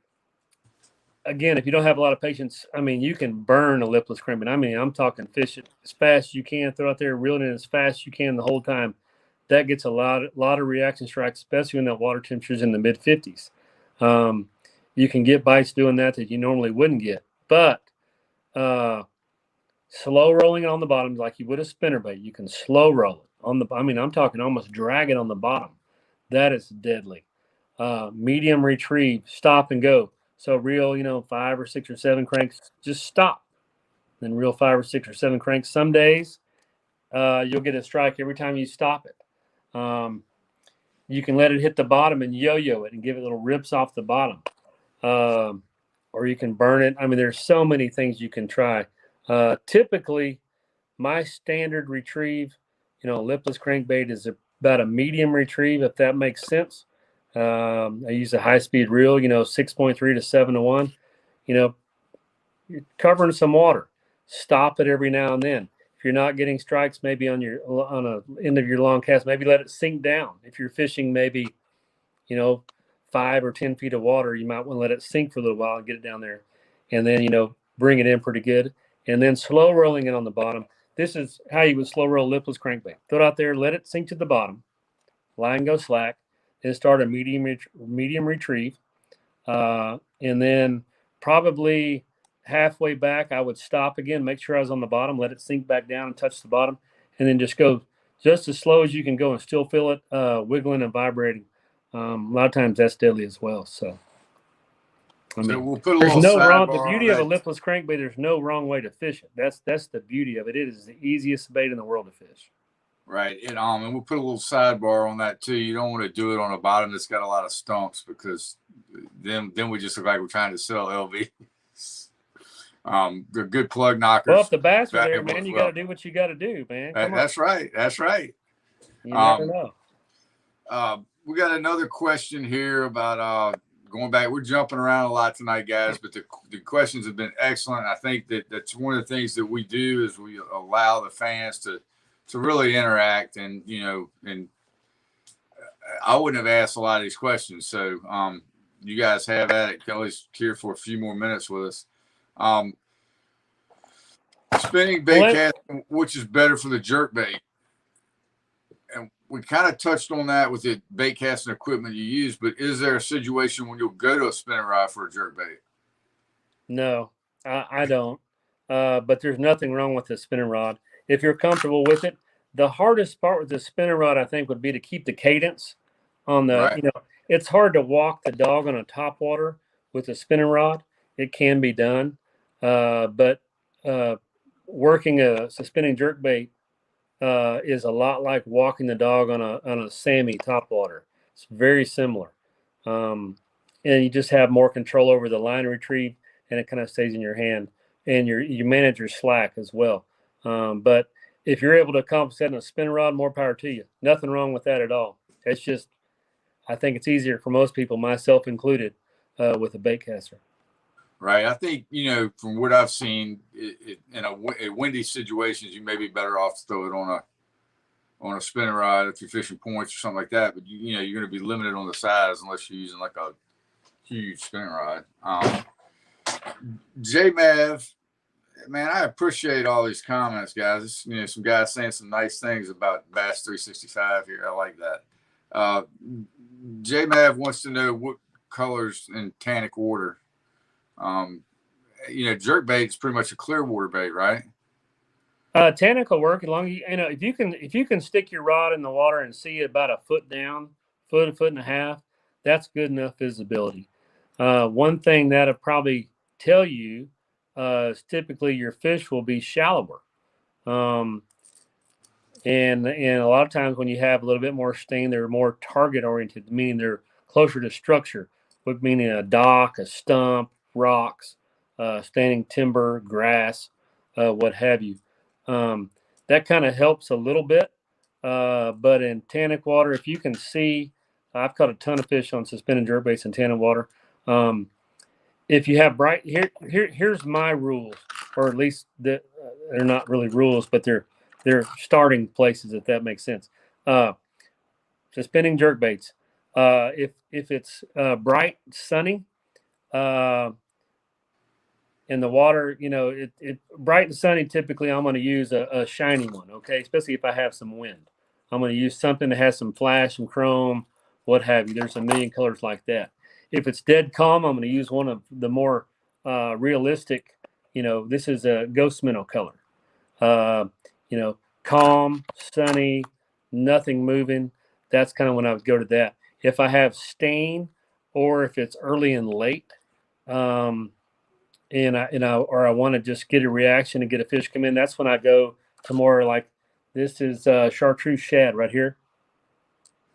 if you don't have a lot of patience, I mean, you can burn a lipless crankbait. I mean, I'm talking fish it as fast as you can, throw out there, reel it in as fast as you can the whole time. That gets a lot of reaction strikes, especially when that water temperature is in the mid 50s. You can get bites doing that you normally wouldn't get, but slow rolling it on the bottom like you would a spinnerbait. You can slow roll it on the. I mean, I'm talking almost drag it on the bottom. That is deadly. Medium retrieve, stop and go. So reel, 5 or 6 or 7 cranks, just stop. Then reel 5 or 6 or 7 cranks. Some days you'll get a strike every time you stop it. You can let it hit the bottom and yo-yo it and give it little rips off the bottom. Or you can burn it. I mean, there's so many things you can try. Typically, my standard retrieve, lipless crankbait is about a medium retrieve, if that makes sense. I use a high-speed reel, 6.3 to 7 to 1. You're covering some water. Stop it every now and then. If you're not getting strikes, maybe on a end of your long cast, maybe let it sink down. If you're fishing maybe, 5 or 10 feet of water, you might want to let it sink for a little while and get it down there. And then, bring it in pretty good. And then slow rolling it on the bottom. This is how you would slow roll lipless crankbait. Throw it out there, let it sink to the bottom. Line go slack. Then start a medium retrieve. And then probably halfway back, I would stop again, make sure I was on the bottom, let it sink back down and touch the bottom, and then just go just as slow as you can go and still feel it wiggling and vibrating. A lot of times that's deadly as well. So, I mean, we'll put a there's little no wrong. The sidebar beauty on of a that. lipless crankbait, there's no wrong way to fish it. That's the beauty of it. It is the easiest bait in the world to fish. Right. And we'll put a little sidebar on that too. You don't want to do it on a bottom that's got a lot of stumps, because then we just look like we're trying to sell LV. They're good plug knockers. Well, if the bass are there, man, you got to do what you got to do, man. That's right. That's right. You never know. We got another question here about going back. We're jumping around a lot tonight, guys, but the questions have been excellent. I think that's one of the things that we do is we allow the fans to really interact, and and I wouldn't have asked a lot of these questions. So you guys have at it. Kelly's here for a few more minutes with us. Spinning bait casting, which is better for the jerk bait? And we kind of touched on that with the bait casting equipment you use, but is there a situation when you'll go to a spinning rod for a jerk bait? No, I don't. But there's nothing wrong with the spinning rod if you're comfortable with it. The hardest part with the spinning rod, I think, would be to keep the cadence on the. Right. It's hard to walk the dog on a top water with a spinning rod. It can be done, but working a spinning jerk bait is a lot like walking the dog on a Sammy top water. It's very similar, and you just have more control over the line retrieve, and it kind of stays in your hand, and you manage your slack as well. But if you're able to compensate on a spinning rod, more power to you. Nothing wrong with that at all. It's just, I think it's easier for most people, myself included, with a bait caster. Right. I think, from what I've seen, in windy situations, you may be better off to throw it on a spinning rod if you're fishing points or something like that. But you're going to be limited on the size unless you're using like a huge spinning rod. J Mav, man, I appreciate all these comments, guys. Some guys saying some nice things about Bass 365 here. I like that. J Mav wants to know what colors in tannic water. Jerk bait is pretty much a clear water bait, right? Tannic will work as long as if you can stick your rod in the water and see it about a foot down, a foot and a half, that's good enough visibility. One thing that'll probably tell you is typically your fish will be shallower. And a lot of times when you have a little bit more stain, they're more target oriented, meaning they're closer to structure, meaning a dock, a stump, rocks, standing timber, grass, what have you. That kind of helps a little bit. But in tannic water, if you can see, I've caught a ton of fish on suspended jerkbaits in tannic water. If you have bright, here's my rules, or at least they're not really rules, but they're starting places, if that makes sense. Suspending jerkbaits. If it's bright, sunny, in the water, it bright and sunny, typically I'm going to use a shiny one, okay? Especially if I have some wind. I'm going to use something that has some flash, some chrome, what have you. There's a million colors like that. If it's dead calm, I'm going to use one of the more realistic, this is a ghost minnow color. Calm, sunny, nothing moving. That's kind of when I would go to that. If I have stain or if it's early and late, and I want to just get a reaction and get a fish come in, that's when I go to more like this is chartreuse shad right here,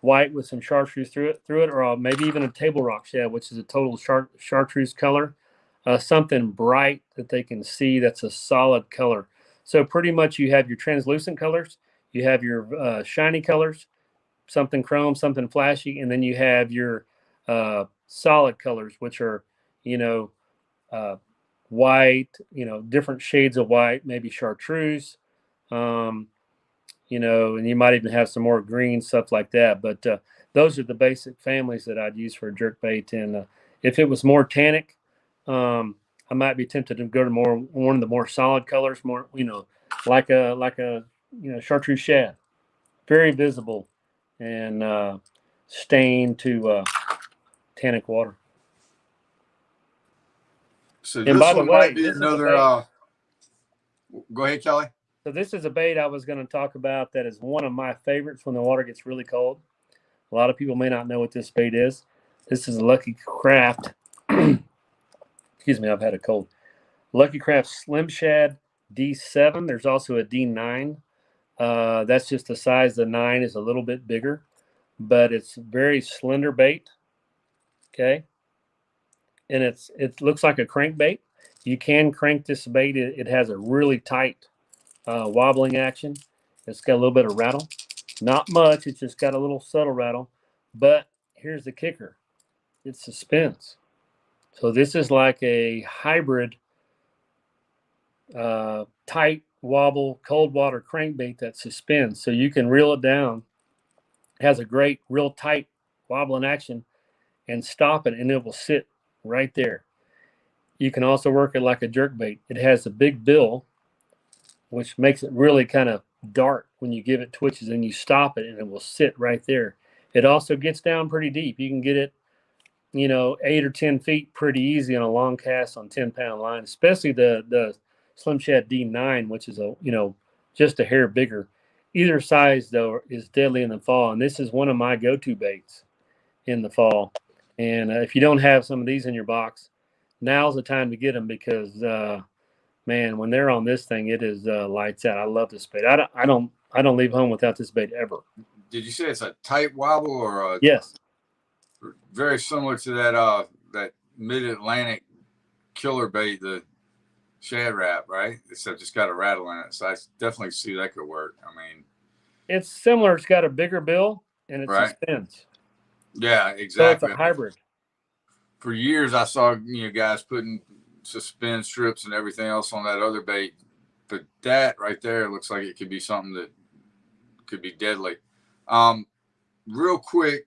white with some chartreuse through it, or maybe even a table rock shad, which is a total chartreuse color, something bright that they can see. That's a solid color. So pretty much you have your translucent colors, you have your shiny colors, something chrome, something flashy, and then you have your solid colors, which are white, different shades of white, maybe chartreuse, and you might even have some more green stuff like that. But those are the basic families that I'd use for a jerkbait. And if it was more tannic, I might be tempted to go to one of the more solid colors, more like a chartreuse shad, very visible and stained to tannic water. So this one might be another. Go ahead, Kelly. So this is a bait I was going to talk about that is one of my favorites when the water gets really cold. A lot of people may not know what this bait is. This is a Lucky Craft. Excuse me, I've had a cold. Lucky Craft Slim Shad D7. There's also a D9. That's just the size. The 9 is a little bit bigger, but it's very slender bait. Okay. And it looks like a crankbait. You can crank this bait. It has a really tight wobbling action. It's got a little bit of rattle. Not much. It's just got a little subtle rattle. But here's the kicker. It suspends. So this is like a hybrid tight wobble cold water crankbait that suspends. So you can reel it down. It has a great real tight wobbling action and stop it, and it will sit right there. You can also work it like a jerkbait. It has a big bill, which makes it really kind of dark when you give it twitches, and you stop it and it will sit right there. It also gets down pretty deep. You can get it 8 or 10 feet pretty easy on a long cast on 10-pound line, especially the Slim Shad D9, which is just a hair bigger. Either size though is deadly in the fall, and this is one of my go-to baits in the fall. And if you don't have some of these in your box, now's the time to get them because man, when they're on this thing, it is lights out. I love this bait. I don't leave home without this bait ever. Did you say it's a tight wobble or yes? Very similar to that mid-Atlantic killer bait, the Shad Rap, right? Except it's got a rattle in it, so I definitely see that could work. I mean, it's similar. It's got a bigger bill and it suspends. Yeah, exactly. So it's a hybrid. For years, I saw guys putting suspend strips and everything else on that other bait. But that right there looks like it could be something that could be deadly. Real quick,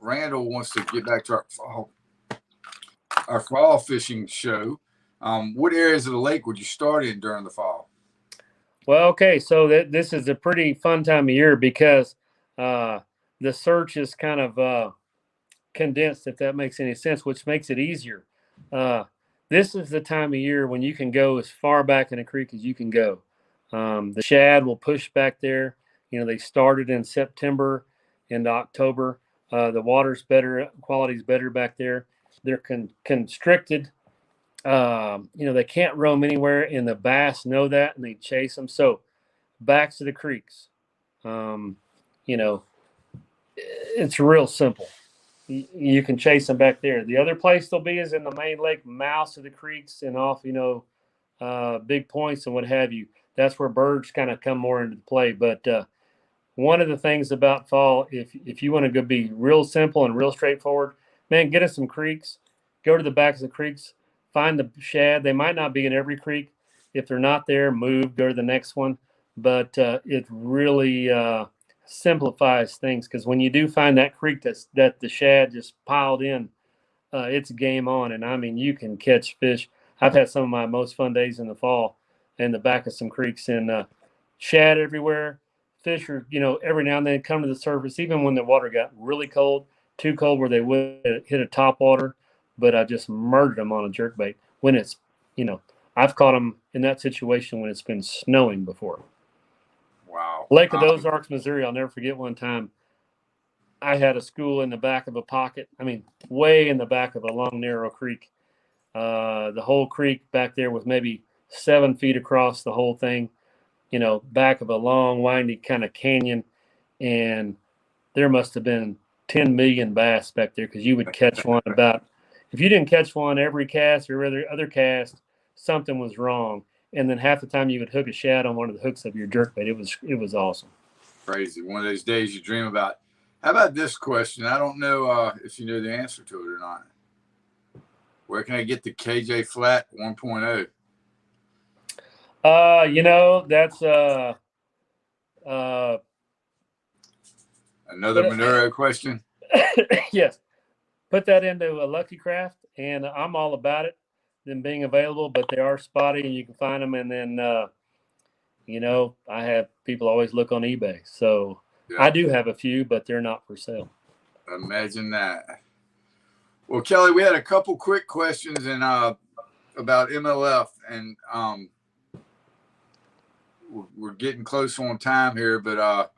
Randall wants to get back to our fall fishing show. What areas of the lake would you start in during the fall? Well, okay, so this is a pretty fun time of year because the search is kind of condensed, if that makes any sense, which makes it easier. This is the time of year when you can go as far back in the creek as you can go. The shad will push back there. You know, they started in September into October. The water's better, quality's better back there. They're constricted. You know, they can't roam anywhere, and the bass know that, and they chase them. So back to the creeks. You know, it's real simple. You can chase them back there. The other place they'll be is in the main lake mouths of the creeks and off, you know, big points and what have you. That's where birds kind of come more into play. But one of the things about fall, if you want to go be real simple and real straightforward, man, get us some creeks, go to the backs of the creeks, find the shad. They might not be in every creek. If they're not there, move, go to the next one. But it really simplifies things, because when you do find that creek that the shad just piled in, it's game on. And I mean, you can catch fish. I've had some of my most fun days in the fall in the back of some creeks, and shad everywhere. Fish are, you know, every now and then come to the surface, even when the water got really cold, too cold where they would hit a top water. But I just murdered them on a jerkbait when it's, you know, I've caught them in that situation when it's been snowing before. Wow. Lake of the Ozarks, Missouri. I'll never forget one time I had a school in the back of a pocket. I mean, way in the back of a long, narrow creek. The whole creek back there was maybe 7 feet across the whole thing, you know, back of a long, windy kind of canyon. And there must have been 10 million bass back there, because you would catch one about, if you didn't catch one every cast or other cast, something was wrong. And then half the time you would hook a shad on one of the hooks of your jerkbait. It was awesome. Crazy. One of those days you dream about. How about this question? I don't know if you know the answer to it or not. Where can I get the KJ Flat 1.0? You know, that's another Monero question. Yes. Put that into a Lucky Craft, and I'm all about it, them being available, but they are spotty and you can find them. And then, you know, I have people always look on eBay. So yeah. I do have a few, but they're not for sale. Imagine that. Well, Kelly, we had a couple quick questions and about MLF, and we're getting close on time here, but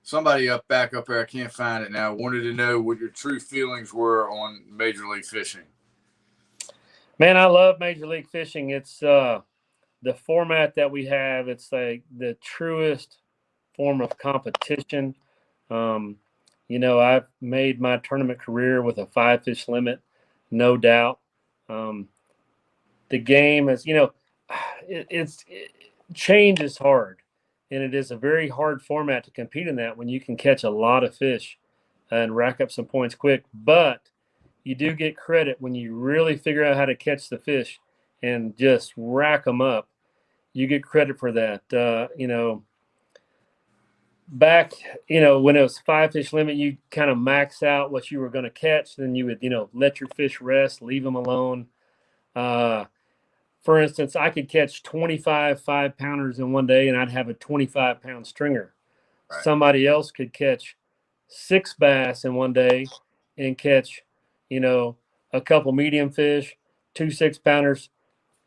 somebody back up there, I can't find it now, wanted to know what your true feelings were on Major League Fishing. Man, I love Major League Fishing. It's the format that we have. It's like the truest form of competition. You know, I've made my tournament career with a 5-fish limit, no doubt. The game is, you know, change is hard. And it is a very hard format to compete in that when you can catch a lot of fish and rack up some points quick. But you do get credit when you really figure out how to catch the fish and just rack them up. You get credit for that. You know, back, you know, when it was 5-fish limit, you kind of max out what you were going to catch. Then you would, you know, let your fish rest, leave them alone. For instance, I could catch 25 5-pounders in one day, and I'd have a 25-pound stringer. Right. Somebody else could catch 6 bass in one day and catch, you know, a couple medium fish, 2 6-pounders,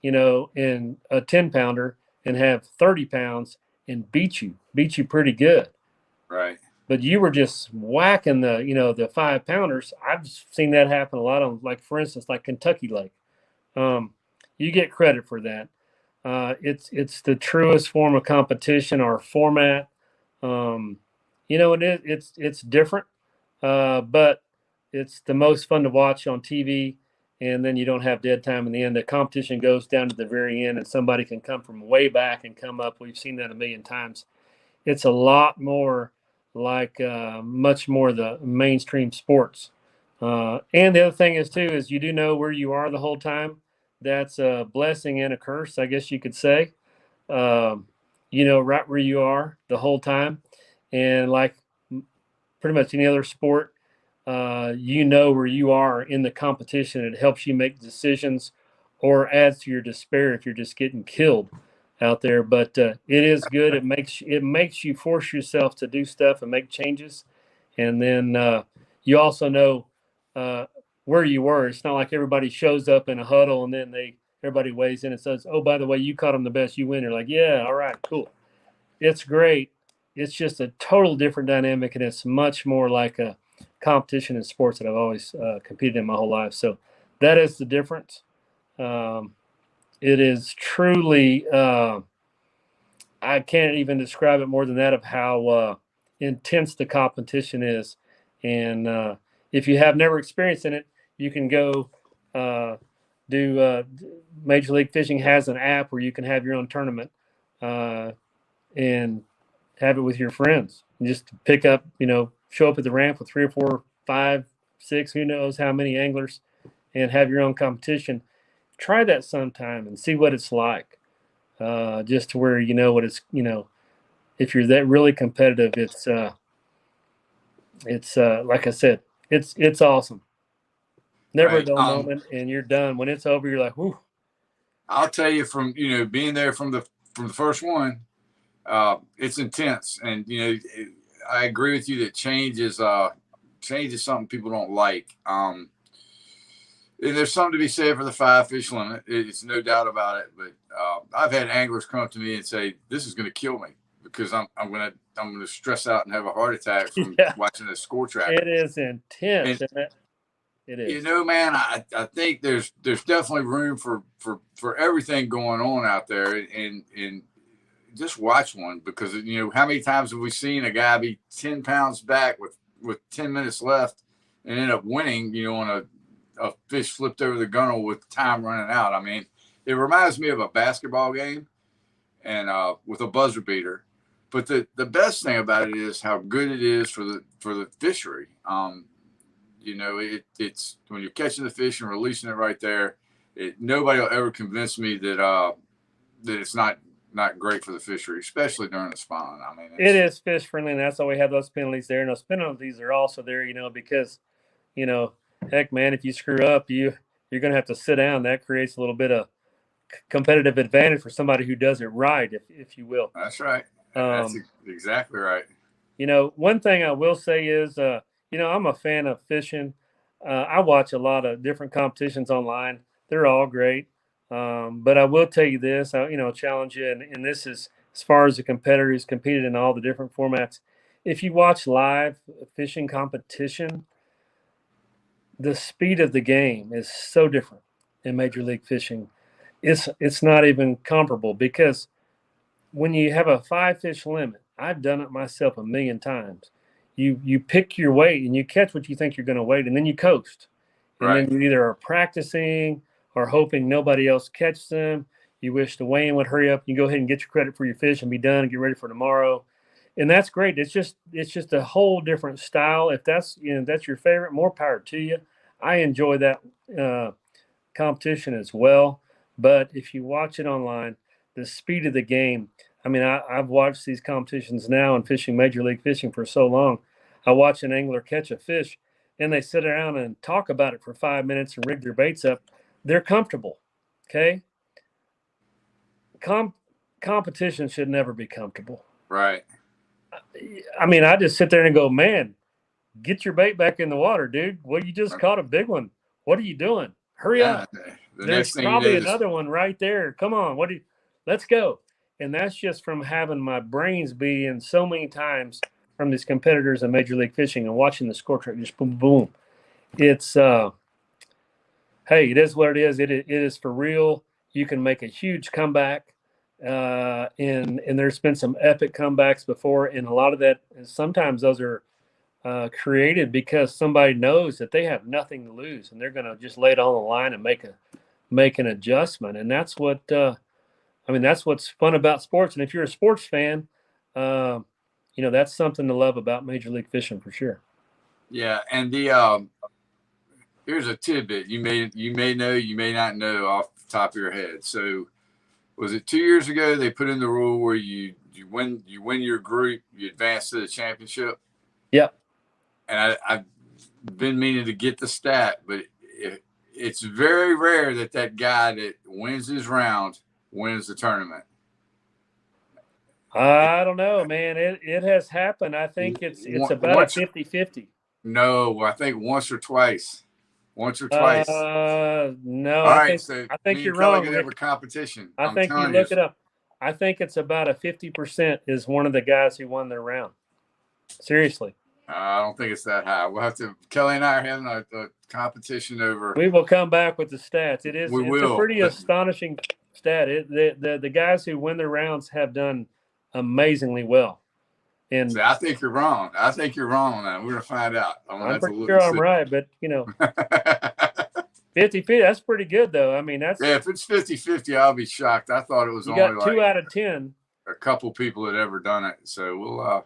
you know, and a 10-pounder, and have 30 pounds and beat you pretty good. Right. But you were just whacking the, you know, the 5-pounders. I've seen that happen a lot on, like, for instance, like Kentucky Lake. You get credit for that. It's the truest form of competition, our format. You know, it's different, but it's the most fun to watch on TV. And then you don't have dead time in the end. The competition goes down to the very end, and somebody can come from way back and come up. We've seen that a million times. It's a lot more like much more the mainstream sports. And the other thing is, too, is you do know where you are the whole time. that's a blessing and a curse, I guess you could say. Right where you are the whole time. And like pretty much any other sport, where you are in the competition. It helps you make decisions or adds to your despair if you're just getting killed out there. But it is good. It makes you force yourself to do stuff and make changes. And then you also know where you were. It's not like everybody shows up in a huddle and then everybody weighs in and says, "Oh, by the way, you caught them the best. You win." You're like, "Yeah, all right, cool." It's great. It's just a total different dynamic, and it's much more like a competition in sports that I've always competed in my whole life. So that is the difference. Um, it is truly, I can't even describe it more than that of how intense the competition is. And if you have never experienced in it, you can go do Major League Fishing has an app where you can have your own tournament. And have it with your friends. Just pick up, show up at the ramp with 3 or 4, 5, 6, who knows how many anglers, and have your own competition. Try that sometime and see what it's like. Just to where you know what it's, if you're that really competitive, it's like I said, it's awesome. Never a dull moment, and you're done. When it's over, you're like, whew. I'll tell you from being there from the first one. It's intense, and I agree with you that change is something people don't like. And there's something to be said for the 5-fish limit. It's no doubt about it. But I've had anglers come up to me and say, "This is going to kill me because I'm going to stress out and have a heart attack from watching the score track." It is intense, isn't it? It is. Man, I think there's definitely room for everything going on out there, and just watch one, because how many times have we seen a guy be 10 pounds back with 10 minutes left and end up winning, on a fish flipped over the gunnel with time running out. I mean, it reminds me of a basketball game and with a buzzer beater. But the best thing about it is how good it is for the fishery. It's when you're catching the fish and releasing it right there. Nobody will ever convince me that it's not great for the fishery, especially during the spawn. I mean, it is fish friendly, and that's why we have those penalties there. And those penalties are also there, because, heck, man, if you screw up, you're going to have to sit down. That creates a little bit of competitive advantage for somebody who does it right, if you will. That's right. That's exactly right. One thing I will say is, I'm a fan of fishing. I watch a lot of different competitions online. They're all great. But I will tell you this, challenge you, and this is as far as the competitors competed in all the different formats. If you watch live fishing competition, the speed of the game is so different in Major League Fishing. It's not even comparable, because when you have a 5-fish limit, I've done it myself a million times. You pick your weight and you catch what you think you're going to weight, and then you coast. And then you either are practicing or hoping nobody else catches them. You wish the weigh-in would hurry up. You go ahead and get your credit for your fish and be done and get ready for tomorrow. And that's great. It's just a whole different style. If that's that's your favorite, more power to you. I enjoy that competition as well. But if you watch it online, the speed of the game. I mean, I've watched these competitions now and fishing Major League Fishing for so long. I watch an angler catch a fish, and they sit around and talk about it for 5 minutes and rig their baits up. They're comfortable. Okay. Competition should never be comfortable. Right. I mean, I just sit there and go, man, get your bait back in the water, dude. Well, you just caught a big one. What are you doing? Hurry up. There's probably another one right there. Come on. Let's go. And that's just from having my brains be in so many times from these competitors in Major League Fishing and watching the score track just boom, boom. It's, hey, it is what it is. It is for real. You can make a huge comeback. And there's been some epic comebacks before. And a lot of that, sometimes those are created because somebody knows that they have nothing to lose and they're going to just lay it on the line and make an adjustment. And that's what, that's what's fun about sports. And if you're a sports fan, that's something to love about Major League Fishing for sure. Yeah. And the, here's a tidbit you may know, you may not know off the top of your head. So was it 2 years ago they put in the rule where you win your group, you advance to the championship? Yep. And I've been meaning to get the stat, but it's very rare that guy that wins his round wins the tournament. I don't know, man. It has happened. I think it's about a 50-50. No, I think once or twice. Once or twice. No, All right, so I think me you're and Kelly wrong. gonna have a competition. I I'm think you telling look it up. I think it's about a 50% is one of the guys who won their round. Seriously. I don't think it's that high. We'll have to. Kelly and I are having a competition over. We will come back with the stats. It's will, a pretty astonishing stat. The guys who win their rounds have done amazingly well. And so I think you're wrong. I think you're wrong on that. We're gonna find out. I'm pretty sure I'm right, but 50-50, that's pretty good though. I mean, that's if it's 50-50, I'll be shocked. I thought it was you only got 2 out of 10. A couple people had ever done it. So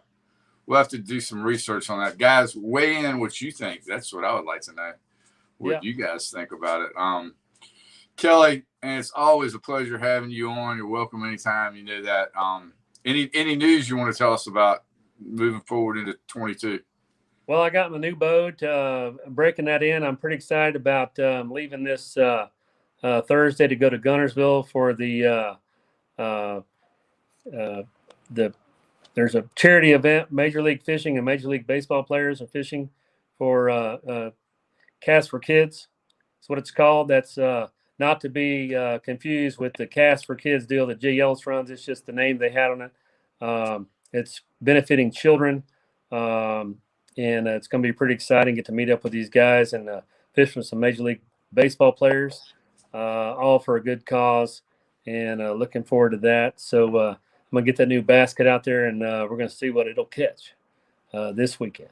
we'll have to do some research on that. Guys, weigh in what you think. That's what I would like to know. What you guys think about it. Kelly, and it's always a pleasure having you on. You're welcome anytime. You know that. Any news you want to tell us about moving forward into 22? Well, I got my new boat, breaking that in. I'm pretty excited about leaving this Thursday to go to Gunnersville for there's a charity event. Major League Fishing and Major League Baseball players are fishing for Cast for Kids. That's what it's called. That's not to be confused with the Cast for Kids deal that Jay Ellis runs. It's just the name they had on it. It's benefiting children, and it's going to be pretty exciting. Get to meet up with these guys and fish with some Major League Baseball players, all for a good cause, and looking forward to that. So I'm going to get that new basket out there, and we're going to see what it'll catch this weekend.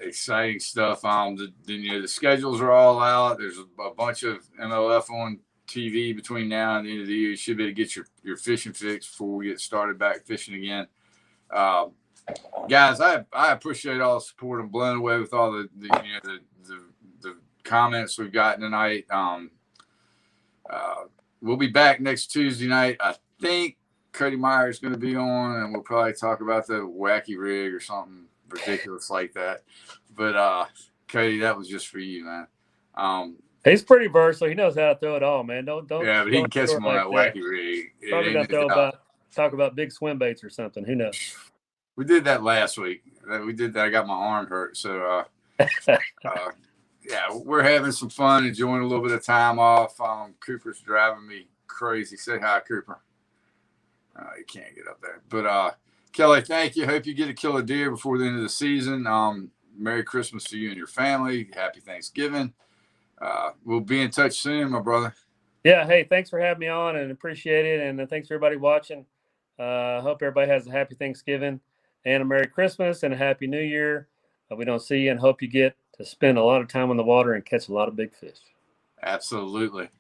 Exciting stuff. The schedules are all out. There's a bunch of MLF on TV between now and the end of the year. You should be able to get your fishing fix before we get started back fishing again. Guys, I appreciate all the support. I'm blown away with all the comments we've gotten tonight. We'll be back next Tuesday night. I think Cody Meyer is going to be on, and we'll probably talk about the wacky rig or something ridiculous like that. But Cody, that was just for you, man. He's pretty versatile. He knows how to throw it all, man. Don't. Yeah, but he can catch him on that wacky rig. Probably going to talk about big swim baits or something. Who knows? We did that last week. We did that. I got my arm hurt. So, yeah, we're having some fun, enjoying a little bit of time off. Cooper's driving me crazy. Say hi, Cooper. You can't get up there. But, Kelly, thank you. Hope you get to kill a deer before the end of the season. Merry Christmas to you and your family. Happy Thanksgiving. We'll be in touch soon, my brother. Yeah. Hey, thanks for having me on and appreciate it. And thanks for everybody watching. Hope everybody has a happy Thanksgiving and a Merry Christmas and a Happy New Year. We don't see you and hope you get to spend a lot of time on the water and catch a lot of big fish. Absolutely.